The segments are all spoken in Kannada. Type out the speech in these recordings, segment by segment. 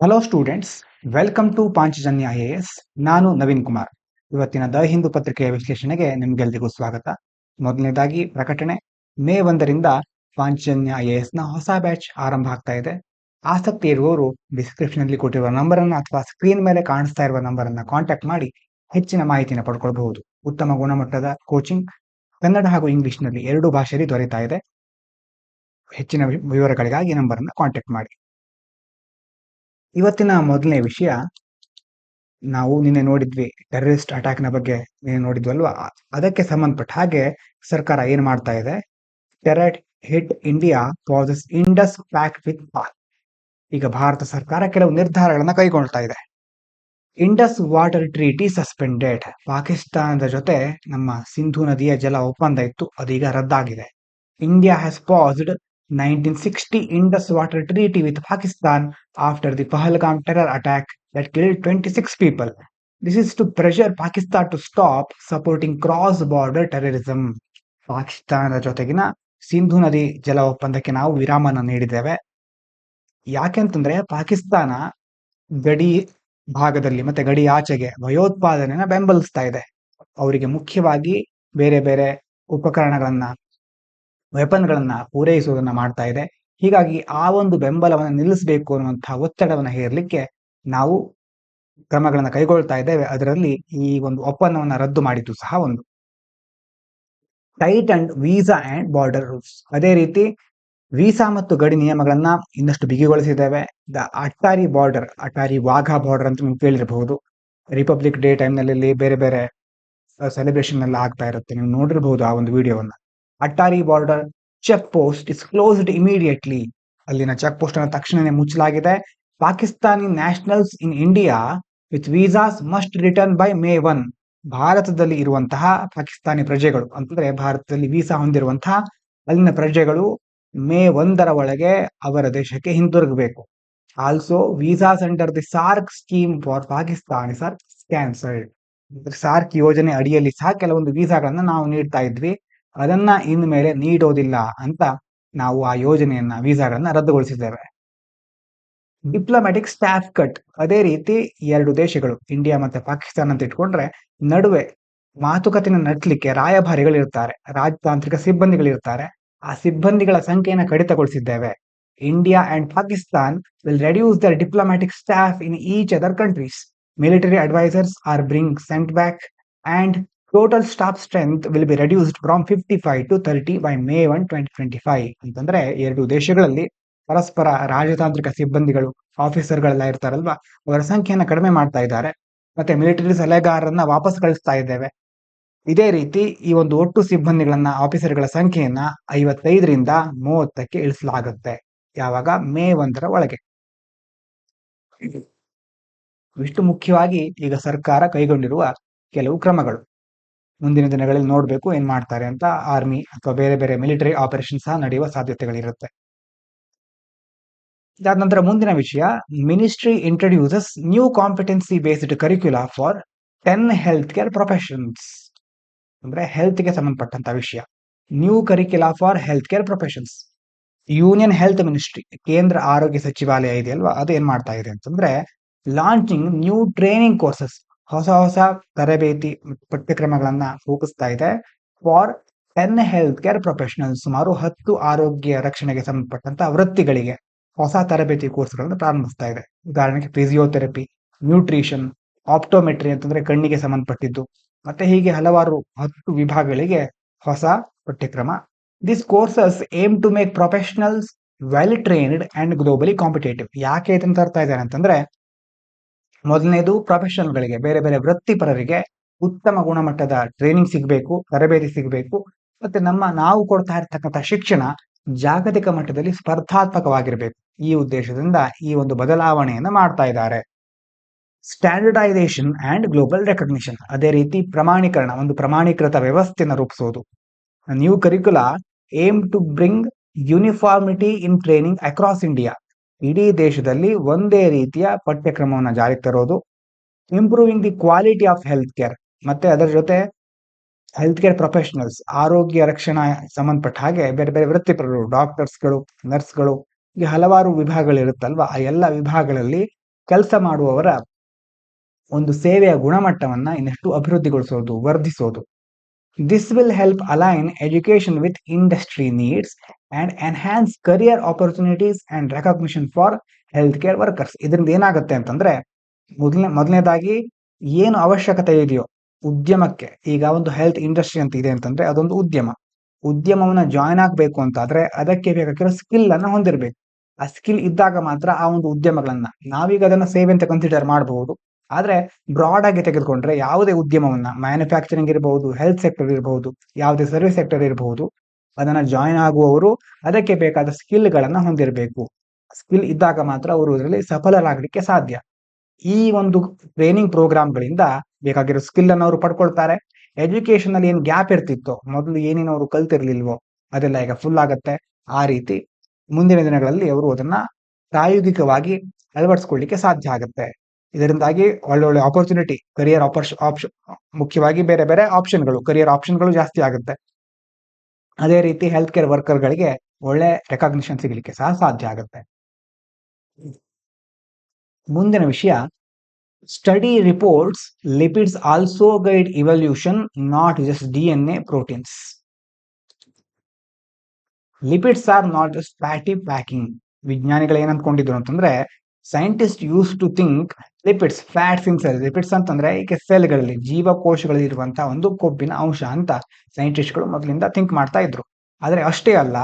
Hello students, welcome to Panchajanya IAS. ನಾನು ನವೀನ್ ಕುಮಾರ್. ಇವತ್ತಿನ ದ ಹಿಂದೂ ಪತ್ರಿಕೆಯ ವಿಶ್ಲೇಷಣೆಗೆ ನಿಮ್ಗೆಲ್ರಿಗೂ ಸ್ವಾಗತ. ಮೊದಲನೇದಾಗಿ ಪ್ರಕಟಣೆ. ಮೇ 1ರಿಂದ ಪಾಂಚಜನ್ಯ ಐಎಎಸ್ ನ ಹೊಸ ಬ್ಯಾಚ್ ಆರಂಭ ಆಗ್ತಾ ಇದೆ. ಆಸಕ್ತಿ ಇರುವವರು ಡಿಸ್ಕ್ರಿಪ್ಷನ್ ಅಲ್ಲಿ ಕೊಟ್ಟಿರುವ ನಂಬರ್ ಅನ್ನು ಅಥವಾ ಸ್ಕ್ರೀನ್ ಮೇಲೆ ಕಾಣಿಸ್ತಾ ಇರುವ ನಂಬರ್ ಅನ್ನ ಕಾಂಟ್ಯಾಕ್ಟ್ ಮಾಡಿ ಹೆಚ್ಚಿನ ಮಾಹಿತಿಯನ್ನು ಪಡ್ಕೊಳ್ಬಹುದು. ಉತ್ತಮ ಗುಣಮಟ್ಟದ ಕೋಚಿಂಗ್ ಕನ್ನಡ ಹಾಗೂ ಇಂಗ್ಲಿಷ್ ನಲ್ಲಿ 2 ಭಾಷೆಯಲ್ಲಿ ದೊರೆತಾ ಇದೆ. ಹೆಚ್ಚಿನ ವಿವರಗಳಿಗಾಗಿ ನಂಬರ್ ಅನ್ನು ಕಾಂಟ್ಯಾಕ್ಟ್ ಮಾಡಿ. ಇವತ್ತಿನ ಮೊದಲನೇ ವಿಷಯ, ನಾವು ನಿನ್ನೆ ನೋಡಿದ್ವಿ ಟೆರರಿಸ್ಟ್ ಅಟ್ಯಾಕ್ ನ ಬಗ್ಗೆ ನೋಡಿದ್ವಲ್ವಾ. ಅದಕ್ಕೆ ಸಂಬಂಧಪಟ್ಟ ಹಾಗೆ ಸರ್ಕಾರ ಏನ್ ಮಾಡ್ತಾ ಇದೆ, terror hit India passes Indus pact with Pak. ಈಗ ಭಾರತ ಸರ್ಕಾರ ಕೆಲವು ನಿರ್ಧಾರಗಳನ್ನ ಕೈಗೊಳ್ತಾ ಇದೆ. Indus water treaty suspended. ಪಾಕಿಸ್ತಾನದ ಜೊತೆ ನಮ್ಮ ಸಿಂಧು ನದಿಯ ಜಲ ಒಪ್ಪಂದ ಇತ್ತು, ಅದೀಗ ರದ್ದಾಗಿದೆ. India has passed 1960 Indus Water Treaty with Pakistan after the Pahalgam terror attack that killed 26 people. This is to pressure Pakistan to stop supporting cross-border terrorism. ಪಾಕಿಸ್ತಾನದ ಜೊತೆಗಿನ ಸಿಂಧು ನದಿ ಜಲ ಒಪ್ಪಂದಕ್ಕೆ ನಾವು ವಿರಾಮನ ನೀಡಿದ್ದೇವೆ. ಯಾಕೆಂತಂದ್ರೆ ಪಾಕಿಸ್ತಾನ ಗಡಿ ಭಾಗದಲ್ಲಿ ಮತ್ತೆ ಗಡಿ ಆಚೆಗೆ ಭಯೋತ್ಪಾದನೆನ ಬೆಂಬಲಿಸ್ತಾ ಇದೆ. ಅವರಿಗೆ ಮುಖ್ಯವಾಗಿ ಬೇರೆ ಬೇರೆ ಉಪಕರಣಗಳನ್ನ, ವೆಪನ್ಗಳನ್ನ ಪೂರೈಸುವುದನ್ನ ಮಾಡ್ತಾ ಇದೆ. ಹೀಗಾಗಿ ಆ ಒಂದು ಬೆಂಬಲವನ್ನು ನಿಲ್ಲಿಸಬೇಕು ಅನ್ನುವಂತಹ ಒತ್ತಡವನ್ನು ಹೇರಲಿಕ್ಕೆ ನಾವು ಕ್ರಮಗಳನ್ನು ಕೈಗೊಳ್ತಾ ಇದ್ದೇವೆ. ಅದರಲ್ಲಿ ಈ ಒಂದು ಒಪ್ಪಂದವನ್ನು ರದ್ದು ಮಾಡಿದ್ದು ಸಹ ಒಂದು. Tight and visa and border rules. ಅದೇ ರೀತಿ ವೀಸಾ ಮತ್ತು ಗಡಿ ನಿಯಮಗಳನ್ನ ಇನ್ನಷ್ಟು ಬಿಗಿಗೊಳಿಸಿದ್ದೇವೆ. The Attari border, Attari Wagah border ಅಂತ ನೀವು ಕೇಳಿರಬಹುದು. ರಿಪಬ್ಲಿಕ್ ಡೇ ಟೈಮ್ ನಲ್ಲಿ ಬೇರೆ ಬೇರೆ ಸೆಲೆಬ್ರೇಷನ್ ಎಲ್ಲ ಆಗ್ತಾ ಇರುತ್ತೆ, ನೀವು ನೋಡಿರಬಹುದು ಆ ಒಂದು ವಿಡಿಯೋವನ್ನ. Attari border check post is closed immediately. ಅಲ್ಲಿನ ಚೆಕ್ ಪೋಸ್ಟ್ ಅನ್ನು ತಕ್ಷಣನೇ ಮುಚ್ಚಲಾಗಿದೆ. Pakistani nationals in India with visas must return by May 1. ಭಾರತದಲ್ಲಿ ಇರುವಂತಹ ಪಾಕಿಸ್ತಾನಿ ಪ್ರಜೆಗಳು ಅಂತಂದ್ರೆ ಭಾರತದಲ್ಲಿ ವೀಸಾ ಹೊಂದಿರುವಂತಹ ಅಲ್ಲಿನ ಪ್ರಜೆಗಳು May 1 ಒಳಗೆ ಅವರ ದೇಶಕ್ಕೆ ಹಿಂತಿರುಗಬೇಕು. Also visas under the SAARC scheme for Pakistan are cancelled. SAARC ಯೋಜನೆ ಅಡಿಯಲ್ಲಿ ಸಹ ಕೆಲವೊಂದು ವೀಸಾಗಳನ್ನ ನಾವು ನೀಡ್ತಾ ಇದ್ವಿ, ಅದನ್ನ ಇನ್ನು ಮೇಲೆ ನೀಡೋದಿಲ್ಲ ಅಂತ ನಾವು ಆ ಯೋಜನೆಯನ್ನ, ವೀಸಾಗಳನ್ನ ರದ್ದುಗೊಳಿಸಿದ್ದೇವೆ. Diplomatic staff cut. ಅದೇ ರೀತಿ ಎರಡು ದೇಶಗಳು, ಇಂಡಿಯಾ ಮತ್ತೆ ಪಾಕಿಸ್ತಾನ ಅಂತ ಇಟ್ಕೊಂಡ್ರೆ, ನಡುವೆ ಮಾತುಕತೆನ ನಡೆಸಲಿಕ್ಕೆ ರಾಯಭಾರಿಗಳಿರ್ತಾರೆ, ರಾಜತಾಂತ್ರಿಕ ಸಿಬ್ಬಂದಿಗಳಿರ್ತಾರೆ. ಆ ಸಿಬ್ಬಂದಿಗಳ ಸಂಖ್ಯೆಯನ್ನು ಕಡಿತಗೊಳಿಸಿದ್ದೇವೆ. India and Pakistan will reduce their diplomatic staff in each other countries. Military advisers are sent back and total staff strength will be reduced from 55 to 30 by May 1, 2025. ಅಂತಂದ್ರೆ ಎರಡು ದೇಶಗಳಲ್ಲಿ ಪರಸ್ಪರ ರಾಜತಾಂತ್ರಿಕ ಸಿಬ್ಬಂದಿಗಳು, ಆಫೀಸರ್ಗಳೆಲ್ಲ ಇರ್ತಾರಲ್ವಾ, ಅವರ ಸಂಖ್ಯೆಯನ್ನು ಕಡಿಮೆ ಮಾಡ್ತಾ ಇದ್ದಾರೆ. ಮತ್ತೆ ಮಿಲಿಟರಿ ಸಲಹೆಗಾರರನ್ನ ವಾಪಸ್ ಕಳಿಸ್ತಾ ಇದ್ದೇವೆ. ಇದೇ ರೀತಿ ಈ ಒಂದು ಒಟ್ಟು ಸಿಬ್ಬಂದಿಗಳನ್ನ, ಆಫೀಸರ್ಗಳ ಸಂಖ್ಯೆಯನ್ನ 55ರಿಂದ 30ಕ್ಕೆ ಇಳಿಸಲಾಗುತ್ತೆ. ಯಾವಾಗ? May 1 ಒಳಗೆ. ಇಷ್ಟು ಮುಖ್ಯವಾಗಿ ಈಗ ಸರ್ಕಾರ ಕೈಗೊಂಡಿರುವ ಕೆಲವು ಕ್ರಮಗಳು. ಮುಂದಿನ ದಿನಗಳಲ್ಲಿ ನೋಡ್ಬೇಕು ಏನ್ ಮಾಡ್ತಾರೆ ಅಂತ. ಆರ್ಮಿ ಅಥವಾ ಬೇರೆ ಬೇರೆ ಮಿಲಿಟರಿ ಆಪರೇಷನ್ ಸಹ ನಡೆಯುವ ಸಾಧ್ಯತೆಗಳಿರುತ್ತೆ. ಇದಾದ ನಂತರ ಮುಂದಿನ ವಿಷಯ, ministry introduces new competency based curricula for 10 health care professions. ಅಂದ್ರೆ ಹೆಲ್ತ್ ಗೆ ಸಂಬಂಧಪಟ್ಟಂತ ವಿಷಯ. New curricula for health care professions. Union health ministry, ಕೇಂದ್ರ ಆರೋಗ್ಯ ಸಚಿವಾಲಯ ಇದೆಯಲ್ವಾ, ಅದು ಏನ್ ಮಾಡ್ತಾ ಇದೆ ಅಂತಂದ್ರೆ, ಲಾಂಚಿಂಗ್ ನ್ಯೂ ಟ್ರೈನಿಂಗ್ ಕೋರ್ಸಸ್. ಹೊಸ ಹೊಸ ತರಬೇತಿ ಪಠ್ಯಕ್ರಮಗಳನ್ನ ರೂಪಿಸ್ತಾ ಇದೆ ಫಾರ್ 10 ಹೆಲ್ತ್ ಕೇರ್ ಪ್ರೊಫೆಷನಲ್ಸ್. ಸುಮಾರು 10 ಆರೋಗ್ಯ ರಕ್ಷಣೆಗೆ ಸಂಬಂಧಪಟ್ಟಂತ ವೃತ್ತಿಗಳಿಗೆ ಹೊಸ ತರಬೇತಿ ಕೋರ್ಸ್ಗಳನ್ನು ಪ್ರಾರಂಭಿಸ್ತಾ ಇದೆ. ಉದಾಹರಣೆಗೆ ಫಿಸಿಯೋಥೆರಪಿ, ನ್ಯೂಟ್ರಿಷನ್, ಆಪ್ಟೋಮೆಟ್ರಿ ಅಂತಂದ್ರೆ ಕಣ್ಣಿಗೆ ಸಂಬಂಧಪಟ್ಟಿದ್ದು, ಮತ್ತೆ ಹೀಗೆ ಹಲವಾರು 10 ವಿಭಾಗಗಳಿಗೆ ಹೊಸ ಪಠ್ಯಕ್ರಮ. This courses aim to make professionals well trained and globally competitive. ಯಾಕೆ ಇದನ್ನು ತರ್ತಾ ಇದ್ದಾರೆ ಅಂತಂದ್ರೆ, ಮೊದಲನೇದು ಪ್ರೊಫೆಷನಲ್ಗಳಿಗೆ, ಬೇರೆ ಬೇರೆ ವೃತ್ತಿಪರರಿಗೆ ಉತ್ತಮ ಗುಣಮಟ್ಟದ ಟ್ರೈನಿಂಗ್ ಸಿಗಬೇಕು, ತರಬೇತಿ ಸಿಗಬೇಕು. ಮತ್ತೆ ನಾವು ಕೊಡ್ತಾ ಇರ್ತಕ್ಕಂಥ ಶಿಕ್ಷಣ ಜಾಗತಿಕ ಮಟ್ಟದಲ್ಲಿ ಸ್ಪರ್ಧಾತ್ಮಕವಾಗಿರಬೇಕು. ಈ ಉದ್ದೇಶದಿಂದ ಈ ಒಂದು ಬದಲಾವಣೆಯನ್ನು ಮಾಡ್ತಾ ಇದ್ದಾರೆ. Standardisation and global recognition. ಅದೇ ರೀತಿ ಪ್ರಮಾಣೀಕರಣ, ಒಂದು ಪ್ರಮಾಣೀಕೃತ ವ್ಯವಸ್ಥೆಯನ್ನು ರೂಪಿಸುವುದು. New curricula aim to bring uniformity in training across India. ಇಡೀ ದೇಶದಲ್ಲಿ ಒಂದೇ ರೀತಿಯ ಪಠ್ಯಕ್ರಮವನ್ನು ಜಾರಿಗೆ ತರೋದು. Improving the quality of health care. ಮತ್ತೆ ಅದರ ಜೊತೆ ಹೆಲ್ತ್ ಕೇರ್ ಪ್ರೊಫೆಷನಲ್ಸ್, ಆರೋಗ್ಯ ರಕ್ಷಣಾ ಸಂಬಂಧಪಟ್ಟ ಹಾಗೆ ಬೇರೆ ಬೇರೆ ವೃತ್ತಿಪರರು, ಡಾಕ್ಟರ್ಸ್ಗಳು, ನರ್ಸ್ಗಳು, ಈ ಹಲವಾರು ವಿಭಾಗಗಳಿರುತ್ತಲ್ವಾ, ಆ ಎಲ್ಲ ವಿಭಾಗಗಳಲ್ಲಿ ಕೆಲಸ ಮಾಡುವವರ ಒಂದು ಸೇವೆಯ ಗುಣಮಟ್ಟವನ್ನ ಇನ್ನಷ್ಟು ಅಭಿವೃದ್ಧಿಗೊಳಿಸೋದು, ವರ್ಧಿಸೋದು. This will help align education with industry needs and enhance career opportunities and recognition for healthcare workers. ಇದರಿಂದ ಏನಾಗುತ್ತೆ ಅಂತಂದ್ರೆ ಮೊದಲನೇದಾಗಿ ಏನು ಅವಶ್ಯಕತೆ ಇದೆಯೋ ಉದ್ಯಮಕ್ಕೆ, ಈಗ ಒಂದು ಹೆಲ್ತ್ ಇಂಡಸ್ಟ್ರಿ ಅಂತ ಇದೆ ಅಂತಂದ್ರೆ ಅದೊಂದು ಉದ್ಯಮವನ್ನ ಜಾಯ್ನ್ ಆಗ್ಬೇಕು ಅಂತಾದ್ರೆ ಅದಕ್ಕೆ ಬೇಕಾಗಿರೋ ಸ್ಕಿಲ್ ಅನ್ನ ಹೊಂದಿರಬೇಕು. ಆ ಸ್ಕಿಲ್ ಇದ್ದಾಗ ಮಾತ್ರ ಆ ಒಂದು ಉದ್ಯಮಗಳನ್ನ, ನಾವೀಗ ಅದನ್ನ ಸೇವೆ ಅಂತ ಕನ್ಸಿಡರ್ ಮಾಡಬಹುದು, ಆದ್ರೆ ಬ್ರಾಡ್ ಆಗಿ ತೆಗೆದುಕೊಂಡ್ರೆ ಯಾವುದೇ ಉದ್ಯಮವನ್ನ, ಮ್ಯಾನುಫ್ಯಾಕ್ಚರಿಂಗ್ ಇರಬಹುದು, ಹೆಲ್ತ್ ಸೆಕ್ಟರ್ ಇರಬಹುದು, ಯಾವುದೇ ಸರ್ವಿಸ್ ಸೆಕ್ಟರ್ ಇರಬಹುದು, ಅದನ್ನ ಜಾಯಿನ್ ಆಗುವವರು ಅದಕ್ಕೆ ಬೇಕಾದ ಸ್ಕಿಲ್ ಗಳನ್ನ ಹೊಂದಿರಬೇಕು. ಸ್ಕಿಲ್ ಇದ್ದಾಗ ಮಾತ್ರ ಅವರು ಇದರಲ್ಲಿ ಸಫಲರಾಗಲಿಕ್ಕೆ ಸಾಧ್ಯ. ಈ ಒಂದು ಟ್ರೈನಿಂಗ್ ಪ್ರೋಗ್ರಾಮ್ಗಳಿಂದ ಬೇಕಾಗಿರೋ ಸ್ಕಿಲ್ ಅನ್ನು ಅವರು ಪಡ್ಕೊಳ್ತಾರೆ. ಎಜುಕೇಶನ್ ಅಲ್ಲಿ ಏನ್ ಗ್ಯಾಪ್ ಇರ್ತಿತ್ತೋ, ಮೊದಲು ಏನೇನು ಅವರು ಕಲ್ತಿರ್ಲಿಲ್ವೋ ಅದೆಲ್ಲ ಈಗ ಫುಲ್ ಆಗತ್ತೆ. ಆ ರೀತಿ ಮುಂದಿನ ದಿನಗಳಲ್ಲಿ ಅವರು ಅದನ್ನ ಪ್ರಾಯೋಗಿಕವಾಗಿ ಅಳವಡಿಸ್ಕೊಳ್ಳಿಕ್ಕೆ ಸಾಧ್ಯ ಆಗುತ್ತೆ. ಇದರಿಂದಾಗಿ ಒಳ್ಳೊಳ್ಳೆ ಆಪರ್ಚುನಿಟಿ, ಕರಿಯರ್ ಆಪ್ಷನ್, ಮುಖ್ಯವಾಗಿ ಬೇರೆ ಬೇರೆ ಆಪ್ಷನ್ಗಳು, ಕರಿಯರ್ ಆಪ್ಷನ್ಗಳು ಜಾಸ್ತಿ ಆಗುತ್ತೆ. ಅದೇ ರೀತಿ ಹೆಲ್ತ್ ಕೇರ್ ವರ್ಕರ್ಗಳಿಗೆ ಒಳ್ಳೆ ರೆಕಾಗ್ನಿಷನ್ ಸಿಗಲಿಕ್ಕೆ ಸಹ ಸಾಧ್ಯ ಆಗುತ್ತೆ. ಮುಂದಿನ ವಿಷಯ, study reports lipids also guide evolution, not just DNA proteins. Lipids are not just fatty packing. ವಿಜ್ಞಾನಿಗಳು ಏನ್ ಅನ್ಕೊಂಡಿದ್ರು ಅಂತಂದ್ರೆ, scientist use to think lipids fats in cell. Lipids ಅಂತಂದ್ರೆ ಈಗ ಸೆಲ್ಗಳಲ್ಲಿ, ಜೀವಕೋಶಗಳಲ್ಲಿ ಇರುವಂತಹ ಒಂದು ಕೊಬ್ಬಿನ ಅಂಶ ಅಂತ ಸೈಂಟಿಸ್ಟ್ಗಳು ಮೊದಲಿಂದ ಥಿಂಕ್ ಮಾಡ್ತಾ ಇದ್ರು. ಆದ್ರೆ ಅಷ್ಟೇ ಅಲ್ಲ,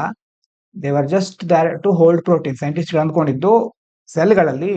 they are just there to hold protein. ಸೈಂಟಿಸ್ಟ್ಗಳು ಅಂದ್ಕೊಂಡಿದ್ದು ಸೆಲ್ಗಳಲ್ಲಿ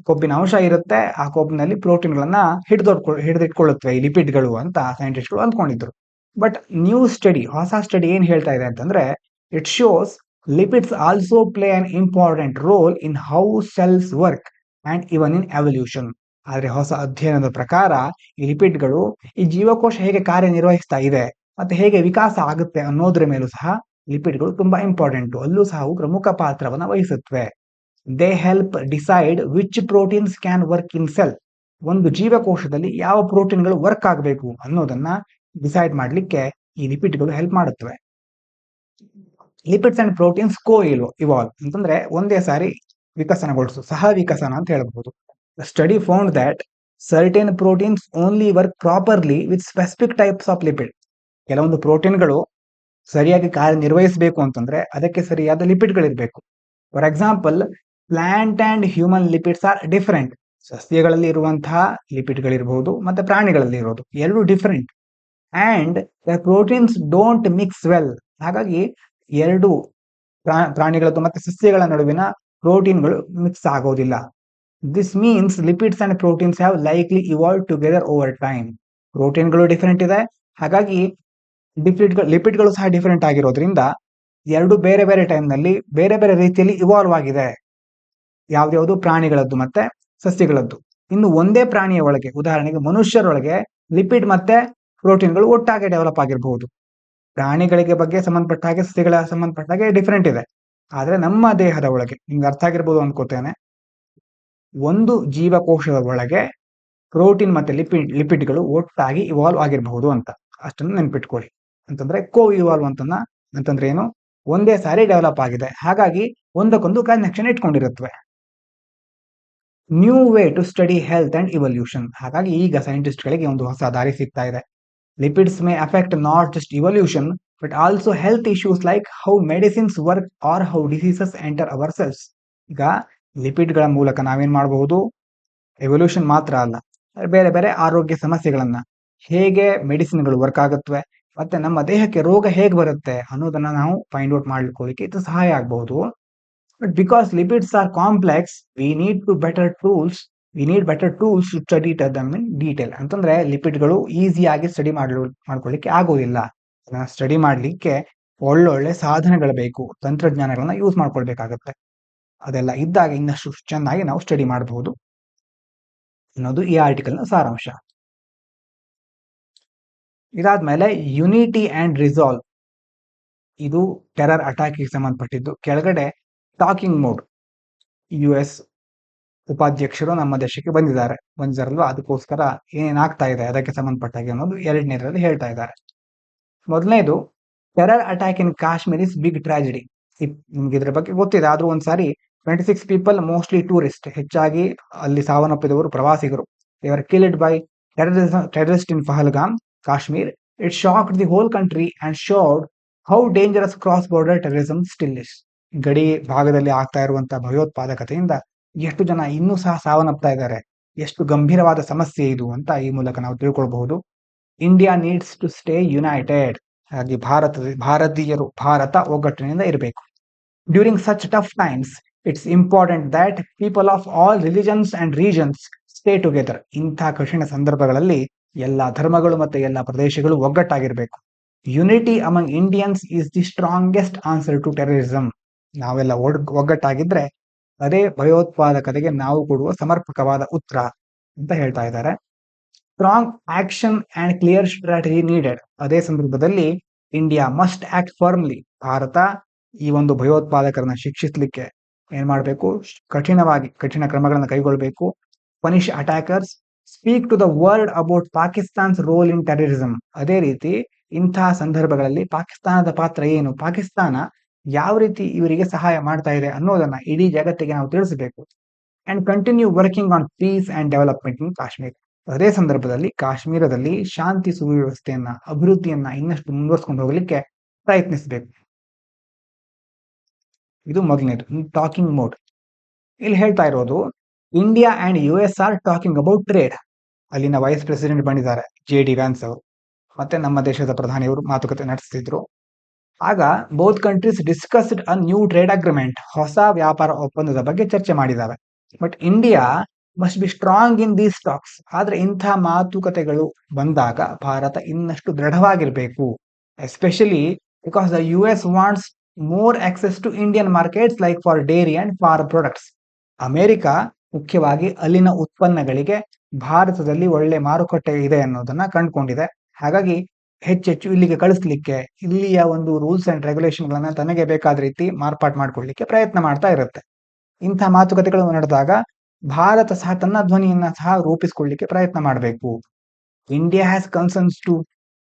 ಕೊಬ್ಬಿನ ಅಂಶ ಇರುತ್ತೆ, ಆ ಕೊಬ್ಬಿನಲ್ಲಿ ಪ್ರೋಟೀನ್ಗಳನ್ನ ಹಿಡಿದಿಟ್ಕೊಳ್ಳುತ್ತವೆ ಈ ಲಿಪಿಡ್ಗಳು ಅಂತ ಸೈಂಟಿಸ್ಟ್ಗಳು ಅಂದ್ಕೊಂಡಿದ್ರು. ಬಟ್ ನ್ಯೂ ಸ್ಟಡಿ, ಹೊಸ ಸ್ಟಡಿ ಏನ್ ಹೇಳ್ತಾ ಇದೆ ಅಂತಂದ್ರೆ, it shows lipids also play an important role in how cells work and even in evolution. ಆದ್ರೆ ಹೊಸ ಅಧ್ಯಯನದ ಪ್ರಕಾರ ಈ ಲಿಪಿಡ್ಗಳು ಈ ಜೀವಕೋಶ ಹೇಗೆ ಕಾರ್ಯನಿರ್ವಹಿಸ್ತಾ ಇದೆ ಮತ್ತೆ ಹೇಗೆ ವಿಕಾಸ ಆಗುತ್ತೆ ಅನ್ನೋದ್ರ ಮೇಲೂ ಸಹ ಲಿಪಿಡ್ಗಳು ತುಂಬಾ ಇಂಪಾರ್ಟೆಂಟ್, ಅಲ್ಲೂ ಸಹ ಪ್ರಮುಖ ಪಾತ್ರವನ್ನ ವಹಿಸುತ್ತವೆ. They help decide which proteins can work in cell. ಒಂದು ಜೀವಕೋಶದಲ್ಲಿ ಯಾವ ಪ್ರೋಟೀನ್ಗಳು ವರ್ಕ್ ಆಗಬೇಕು ಅನ್ನೋದನ್ನ ಡಿಸೈಡ್ ಮಾಡ್ಲಿಕ್ಕೆ ಈ ಲಿಪಿಡ್ಗಳು ಹೆಲ್ಪ್ ಮಾಡುತ್ತವೆ. ಲಿಪಿಡ್ಸ್ ಅಂಡ್ ಪ್ರೋಟೀನ್ಸ್ ಇವಾಲ್ವ್ ಅಂತಂದ್ರೆ ಒಂದೇ ಸಾರಿ ವಿಕಸನಗೊಳಿಸು, ಸಹ ವಿಕಸನ ಅಂತ ಹೇಳಬಹುದು. Study found that certain proteins only work properly with specific types of lipid. ಕೆಲವೊಂದು ಪ್ರೋಟೀನ್ಗಳು ಸರಿಯಾಗಿ ಕಾರ್ಯನಿರ್ವಹಿಸಬೇಕು ಅಂತಂದ್ರೆ ಅದಕ್ಕೆ ಸರಿಯಾದ ಲಿಪಿಡ್ಗಳಿರ್ಬೇಕು. For example, plant and human lipids are different. ಸಸ್ಯಗಳಲ್ಲಿ ಇರುವಂತಹ ಲಿಪಿಡ್ಗಳಿರ್ಬಹುದು ಮತ್ತೆ ಪ್ರಾಣಿಗಳಲ್ಲಿ ಇರೋದು ಎರಡು different. And the proteins don't mix well. ಹಾಗಾಗಿ ಎರಡು ಪ್ರಾಣಿಗಳದ್ದು ಮತ್ತೆ ಸಸ್ಯಗಳ ನಡುವಿನ ಪ್ರೋಟೀನ್ಗಳು ಮಿಕ್ಸ್ ಆಗೋದಿಲ್ಲ. This means lipids and proteins have likely evolve together over time. ಪ್ರೋಟೀನ್ಗಳು ಡಿಫರೆಂಟ್ ಇದೆ, ಹಾಗಾಗಿ ಲಿಪಿಡ್ಗಳು ಸಹ ಡಿಫರೆಂಟ್ ಆಗಿರೋದ್ರಿಂದ ಎರಡು ಬೇರೆ ಬೇರೆ ಟೈಮ್ ನಲ್ಲಿ ಬೇರೆ ಬೇರೆ ರೀತಿಯಲ್ಲಿ ಇವಾಲ್ವ್ ಆಗಿದೆ, ಯಾವ್ದ್ಯಾವ್ದು ಪ್ರಾಣಿಗಳದ್ದು ಮತ್ತೆ ಸಸ್ಯಗಳದ್ದು. ಇನ್ನು ಒಂದೇ ಪ್ರಾಣಿಯ ಒಳಗೆ, ಉದಾಹರಣೆಗೆ ಮನುಷ್ಯರೊಳಗೆ ಲಿಪಿಡ್ ಮತ್ತೆ ಪ್ರೋಟೀನ್ಗಳು ಒಟ್ಟಾಗಿ ಡೆವಲಪ್ ಆಗಿರಬಹುದು. ಪ್ರಾಣಿಗಳಿಗೆ ಬಗ್ಗೆ ಸಂಬಂಧಪಟ್ಟ ಹಾಗೆ, ಸಸ್ಯಗಳ ಸಂಬಂಧಪಟ್ಟ ಹಾಗೆ ಡಿಫರೆಂಟ್ ಇದೆ. ಆದ್ರೆ ನಮ್ಮ ದೇಹದ ಒಳಗೆ, ನಿಮ್ಗೆ ಅರ್ಥ ಆಗಿರ್ಬೋದು ಅನ್ಕೋತೇನೆ, ಒಂದು ಜೀವಕೋಶದ ಒಳಗೆ ಪ್ರೋಟೀನ್ ಮತ್ತೆ ಲಿಪಿಡ್ಗಳು ಒಟ್ಟಾಗಿ ಇವಾಲ್ವ್ ಆಗಿರಬಹುದು ಅಂತ ಅಷ್ಟನ್ನು ನೆನ್ಪಿಟ್ಕೊಳ್ಳಿ. ಅಂತಂದ್ರೆ ಇವಾಲ್ವ್ ಅಂತಂದ್ರೆ ಏನು, ಒಂದೇ ಸಾರಿ ಡೆವಲಪ್ ಆಗಿದೆ, ಹಾಗಾಗಿ ಒಂದಕ್ಕೊಂದು ಕನೆಕ್ಷನ್ ಇಟ್ಕೊಂಡಿರುತ್ತವೆ. New way to study health and evolution. ಹಾಗಾಗಿ ಈಗ ಸೈಂಟಿಸ್ಟ್ಗಳಿಗೆ ಒಂದು ಹೊಸ ದಾರಿ ಸಿಗ್ತಾ ಇದೆ. Lipids may affect not just evolution, but also health issues like how medicines work or how diseases enter our cells. ಈಗ ಲಿಪಿಡ್ಗಳ ಮೂಲಕ ನಾವೇನ್ ಮಾಡಬಹುದು, ಎವಲ್ಯೂಷನ್ ಮಾತ್ರ ಅಲ್ಲ, ಬೇರೆ ಬೇರೆ ಆರೋಗ್ಯ ಸಮಸ್ಯೆಗಳನ್ನ, ಹೇಗೆ ಮೆಡಿಸಿನ್ಗಳು ವರ್ಕ್ ಆಗುತ್ತವೆ ಮತ್ತೆ ನಮ್ಮ ದೇಹಕ್ಕೆ ರೋಗ ಹೇಗೆ ಬರುತ್ತೆ ಅನ್ನೋದನ್ನ ನಾವು ಫೈಂಡ್ ಔಟ್ ಮಾಡ್ಲಿಕ್ಕೆ ಇದು ಸಹಾಯ ಆಗಬಹುದು. But because lipids are complex, we need better tools to study them in detail. ಅಂತಂದ್ರೆ ಲಿಪಿಡ್ಗಳು ಈಸಿಯಾಗಿ ಸ್ಟಡಿ ಮಾಡ್ಕೊಳ್ಳಿಕ್ಕೆ ಆಗೋದಿಲ್ಲ. ಸ್ಟಡಿ ಮಾಡ್ಲಿಕ್ಕೆ ಒಳ್ಳೊಳ್ಳೆ ಸಾಧನಗಳು ಬೇಕು, ತಂತ್ರಜ್ಞಾನಗಳನ್ನ ಯೂಸ್ ಮಾಡ್ಕೊಳ್ಬೇಕಾಗತ್ತೆ. ಅದೆಲ್ಲ ಇದ್ದಾಗ ಇನ್ನಷ್ಟು ಚೆನ್ನಾಗಿ ನಾವು ಸ್ಟಡಿ ಮಾಡಬಹುದು ಅನ್ನೋದು ಈ ಆರ್ಟಿಕಲ್ನ ಸಾರಾಂಶ. ಇದಾದ್ಮೇಲೆ ಯುನಿಟಿ ಅಂಡ್ ರಿಸಾಲ್ವ್, ಇದು ಟೆರರ್ ಅಟ್ಯಾಕ್ಗೆ ಸಂಬಂಧಪಟ್ಟಿದ್ದು. ಕೆಳಗಡೆ ಟಾಕಿಂಗ್ ಮೋಡ್, US ಉಪಾಧ್ಯಕ್ಷರು ನಮ್ಮ ದೇಶಕ್ಕೆ ಬಂದಿದ್ದಾರಲ್ವಾ, ಅದಕ್ಕೋಸ್ಕರ ಏನಾಗ್ತಾ ಇದೆ ಅದಕ್ಕೆ ಸಂಬಂಧಪಟ್ಟಾಗೆ ಅನ್ನೋದು ಎರಡನೇದರಲ್ಲಿ ಹೇಳ್ತಾ ಇದ್ದಾರೆ. ಮೊದಲನೇದು, terror attack in Kashmir is big tragedy. ನಿಮ್ಗೆ ಇದ್ರ ಬಗ್ಗೆ ಗೊತ್ತಿದೆ, ಆದ್ರೂ ಒಂದ್ಸಾರಿ 26 ಪೀಪಲ್ ಮೋಸ್ಟ್ಲಿ ಟೂರಿಸ್ಟ್, ಹೆಚ್ಚಾಗಿ ಅಲ್ಲಿ ಸಾವನ್ನಪ್ಪಿದವರು ಪ್ರವಾಸಿಗರು. They are killed by terrorist in Pahalgam, Kashmir. It shocked the whole country and showed how dangerous cross border terrorism still is. ಗಡಿ ಭಾಗದಲ್ಲಿ ಆಗ್ತಾ ಇರುವಂತಹ ಭಯೋತ್ಪಾದಕತೆಯಿಂದ ಎಷ್ಟು ಜನ ಇನ್ನೂ ಸಹ ಸಾವನ್ನಪ್ತಾ ಇದ್ದಾರೆ, ಎಷ್ಟು ಗಂಭೀರವಾದ ಸಮಸ್ಯೆ ಇದು ಅಂತ ಈ ಮೂಲಕ ನಾವು ತಿಳ್ಕೊಳ್ಬಹುದು. India needs to stay united. ಹಾಗೆ ಭಾರತ ಒಗ್ಗಟ್ಟಿನಿಂದ ಇರಬೇಕು. During such tough times it's important that people of all religions and regions stay together. ಇಂತಹ ಕಠಿಣ ಸಂದರ್ಭಗಳಲ್ಲಿ ಎಲ್ಲ ಧರ್ಮಗಳು ಮತ್ತು ಎಲ್ಲ ಪ್ರದೇಶಗಳು ಒಗ್ಗಟ್ಟಾಗಿರ್ಬೇಕು. Unity among Indians is the strongest answer to terrorism. ನಾವೆಲ್ಲ ಒಗ್ಗಟ್ಟಾಗಿದ್ರೆ ಅದೇ ಭಯೋತ್ಪಾದಕತೆಗೆ ನಾವು ಕೊಡುವ ಸಮರ್ಪಕವಾದ ಉತ್ತರ ಅಂತ ಹೇಳ್ತಾ ಇದ್ದಾರೆ. Strong action and clear strategy needed. ಅದೇ ಸಂದರ್ಭದಲ್ಲಿ India must act firmly. Bharat ಈ ಒಂದು ಭಯೋತ್ಪಾದಕರನ್ನ ಶಿಕ್ಷಿಸಲಿಕ್ಕೆ ಏನ್ ಮಾಡಬೇಕು, ಕಠಿಣ ಕ್ರಮಗಳನ್ನು ಕೈಗೊಳ್ಳಬೇಕು. Punish attackers, speak to the world about Pakistan's role in terrorism. ಅದೇ ರೀತಿ ಇಂತಹ ಸಂದರ್ಭಗಳಲ್ಲಿ ಪಾಕಿಸ್ತಾನದ ಪಾತ್ರ ಏನು, ಪಾಕಿಸ್ತಾನ ಯಾವ ರೀತಿ ಇವರಿಗೆ ಸಹಾಯ ಮಾಡ್ತಾ ಇದೆ ಅನ್ನೋದನ್ನ ಇಡೀ ಜಗತ್ತಿಗೆ ನಾವು ತಿಳಿಸಬೇಕು. And continue working on piece and development in Kashmir. ಅದೇ ಸಂದರ್ಭದಲ್ಲಿ ಕಾಶ್ಮೀರದಲ್ಲಿ ಶಾಂತಿ ಸುವ್ಯವಸ್ಥೆಯನ್ನ, ಅಭಿವೃದ್ಧಿಯನ್ನ ಇನ್ನಷ್ಟು ಮುಂದುವರ್ಸ್ಕೊಂಡು ಹೋಗ್ಲಿಕ್ಕೆ ಪ್ರಯತ್ನಿಸಬೇಕು. ಇದು ಮೊದಲನೇದು, ಟಾಕಿಂಗ್ ಮೋಡ್. ಇಲ್ಲಿ ಹೇಳ್ತಾ ಇರೋದು India and US are talking about trade. ಅಲ್ಲಿನ ವೈಸ್ ಪ್ರೆಸಿಡೆಂಟ್ ಬಂದಿದ್ದಾರೆ JD ವ್ಯಾನ್ಸ್ ಅವರು, ಮತ್ತೆ ನಮ್ಮ ದೇಶದ ಪ್ರಧಾನಿಯವರು ಮಾತುಕತೆ ನಡೆಸ್ತಿದ್ರು. ಆಗ both countries discussed a new trade agreement. ಹೊಸ ವ್ಯಾಪಾರ ಒಪ್ಪಂದದ ಬಗ್ಗೆ ಚರ್ಚೆ ಮಾಡಿದ್ದಾವೆ. But India must be strong in these talks. ಆದ್ರೆ ಇಂಥ ಮಾತುಕತೆಗಳು ಬಂದಾಗ ಭಾರತ ಇನ್ನಷ್ಟು ದೃಢವಾಗಿರ್ಬೇಕು. Especially because the US wants more access to Indian markets like for dairy and farm products. America ಮುಖ್ಯವಾಗಿ ಅಲ್ಲಿನ ಉತ್ಪನ್ನಗಳಿಗೆ ಭಾರತದಲ್ಲಿ ಒಳ್ಳೆ ಮಾರುಕಟ್ಟೆ ಇದೆ ಅನ್ನೋದನ್ನ ಕಂಡುಕೊಂಡಿದೆ. ಹಾಗಾಗಿ ಹೆಚ್ಚೆಚ್ಚು ಇಲ್ಲಿಗೆ ಕಳಿಸ್ಲಿಕ್ಕೆ, ಇಲ್ಲಿಯ ಒಂದು ರೂಲ್ಸ್ ಅಂಡ್ ರೆಗ್ಯುಲೇಷನ್ ಗಳನ್ನ ತನಗೆ ಬೇಕಾದ ರೀತಿ ಮಾರ್ಪಾಟ್ ಮಾಡ್ಕೊಳ್ಳಿಕ್ಕೆ ಪ್ರಯತ್ನ ಮಾಡ್ತಾ ಇರುತ್ತೆ. ಇಂಥ ಮಾತುಕತೆಗಳು ನಡೆದಾಗ ಭಾರತ ಸಹ ತನ್ನ ಧ್ವನಿಯನ್ನ ಸಹ ರೂಪಿಸಿಕೊಳ್ಳಿಕ್ಕೆ ಪ್ರಯತ್ನ ಮಾಡಬೇಕು. India has concerns to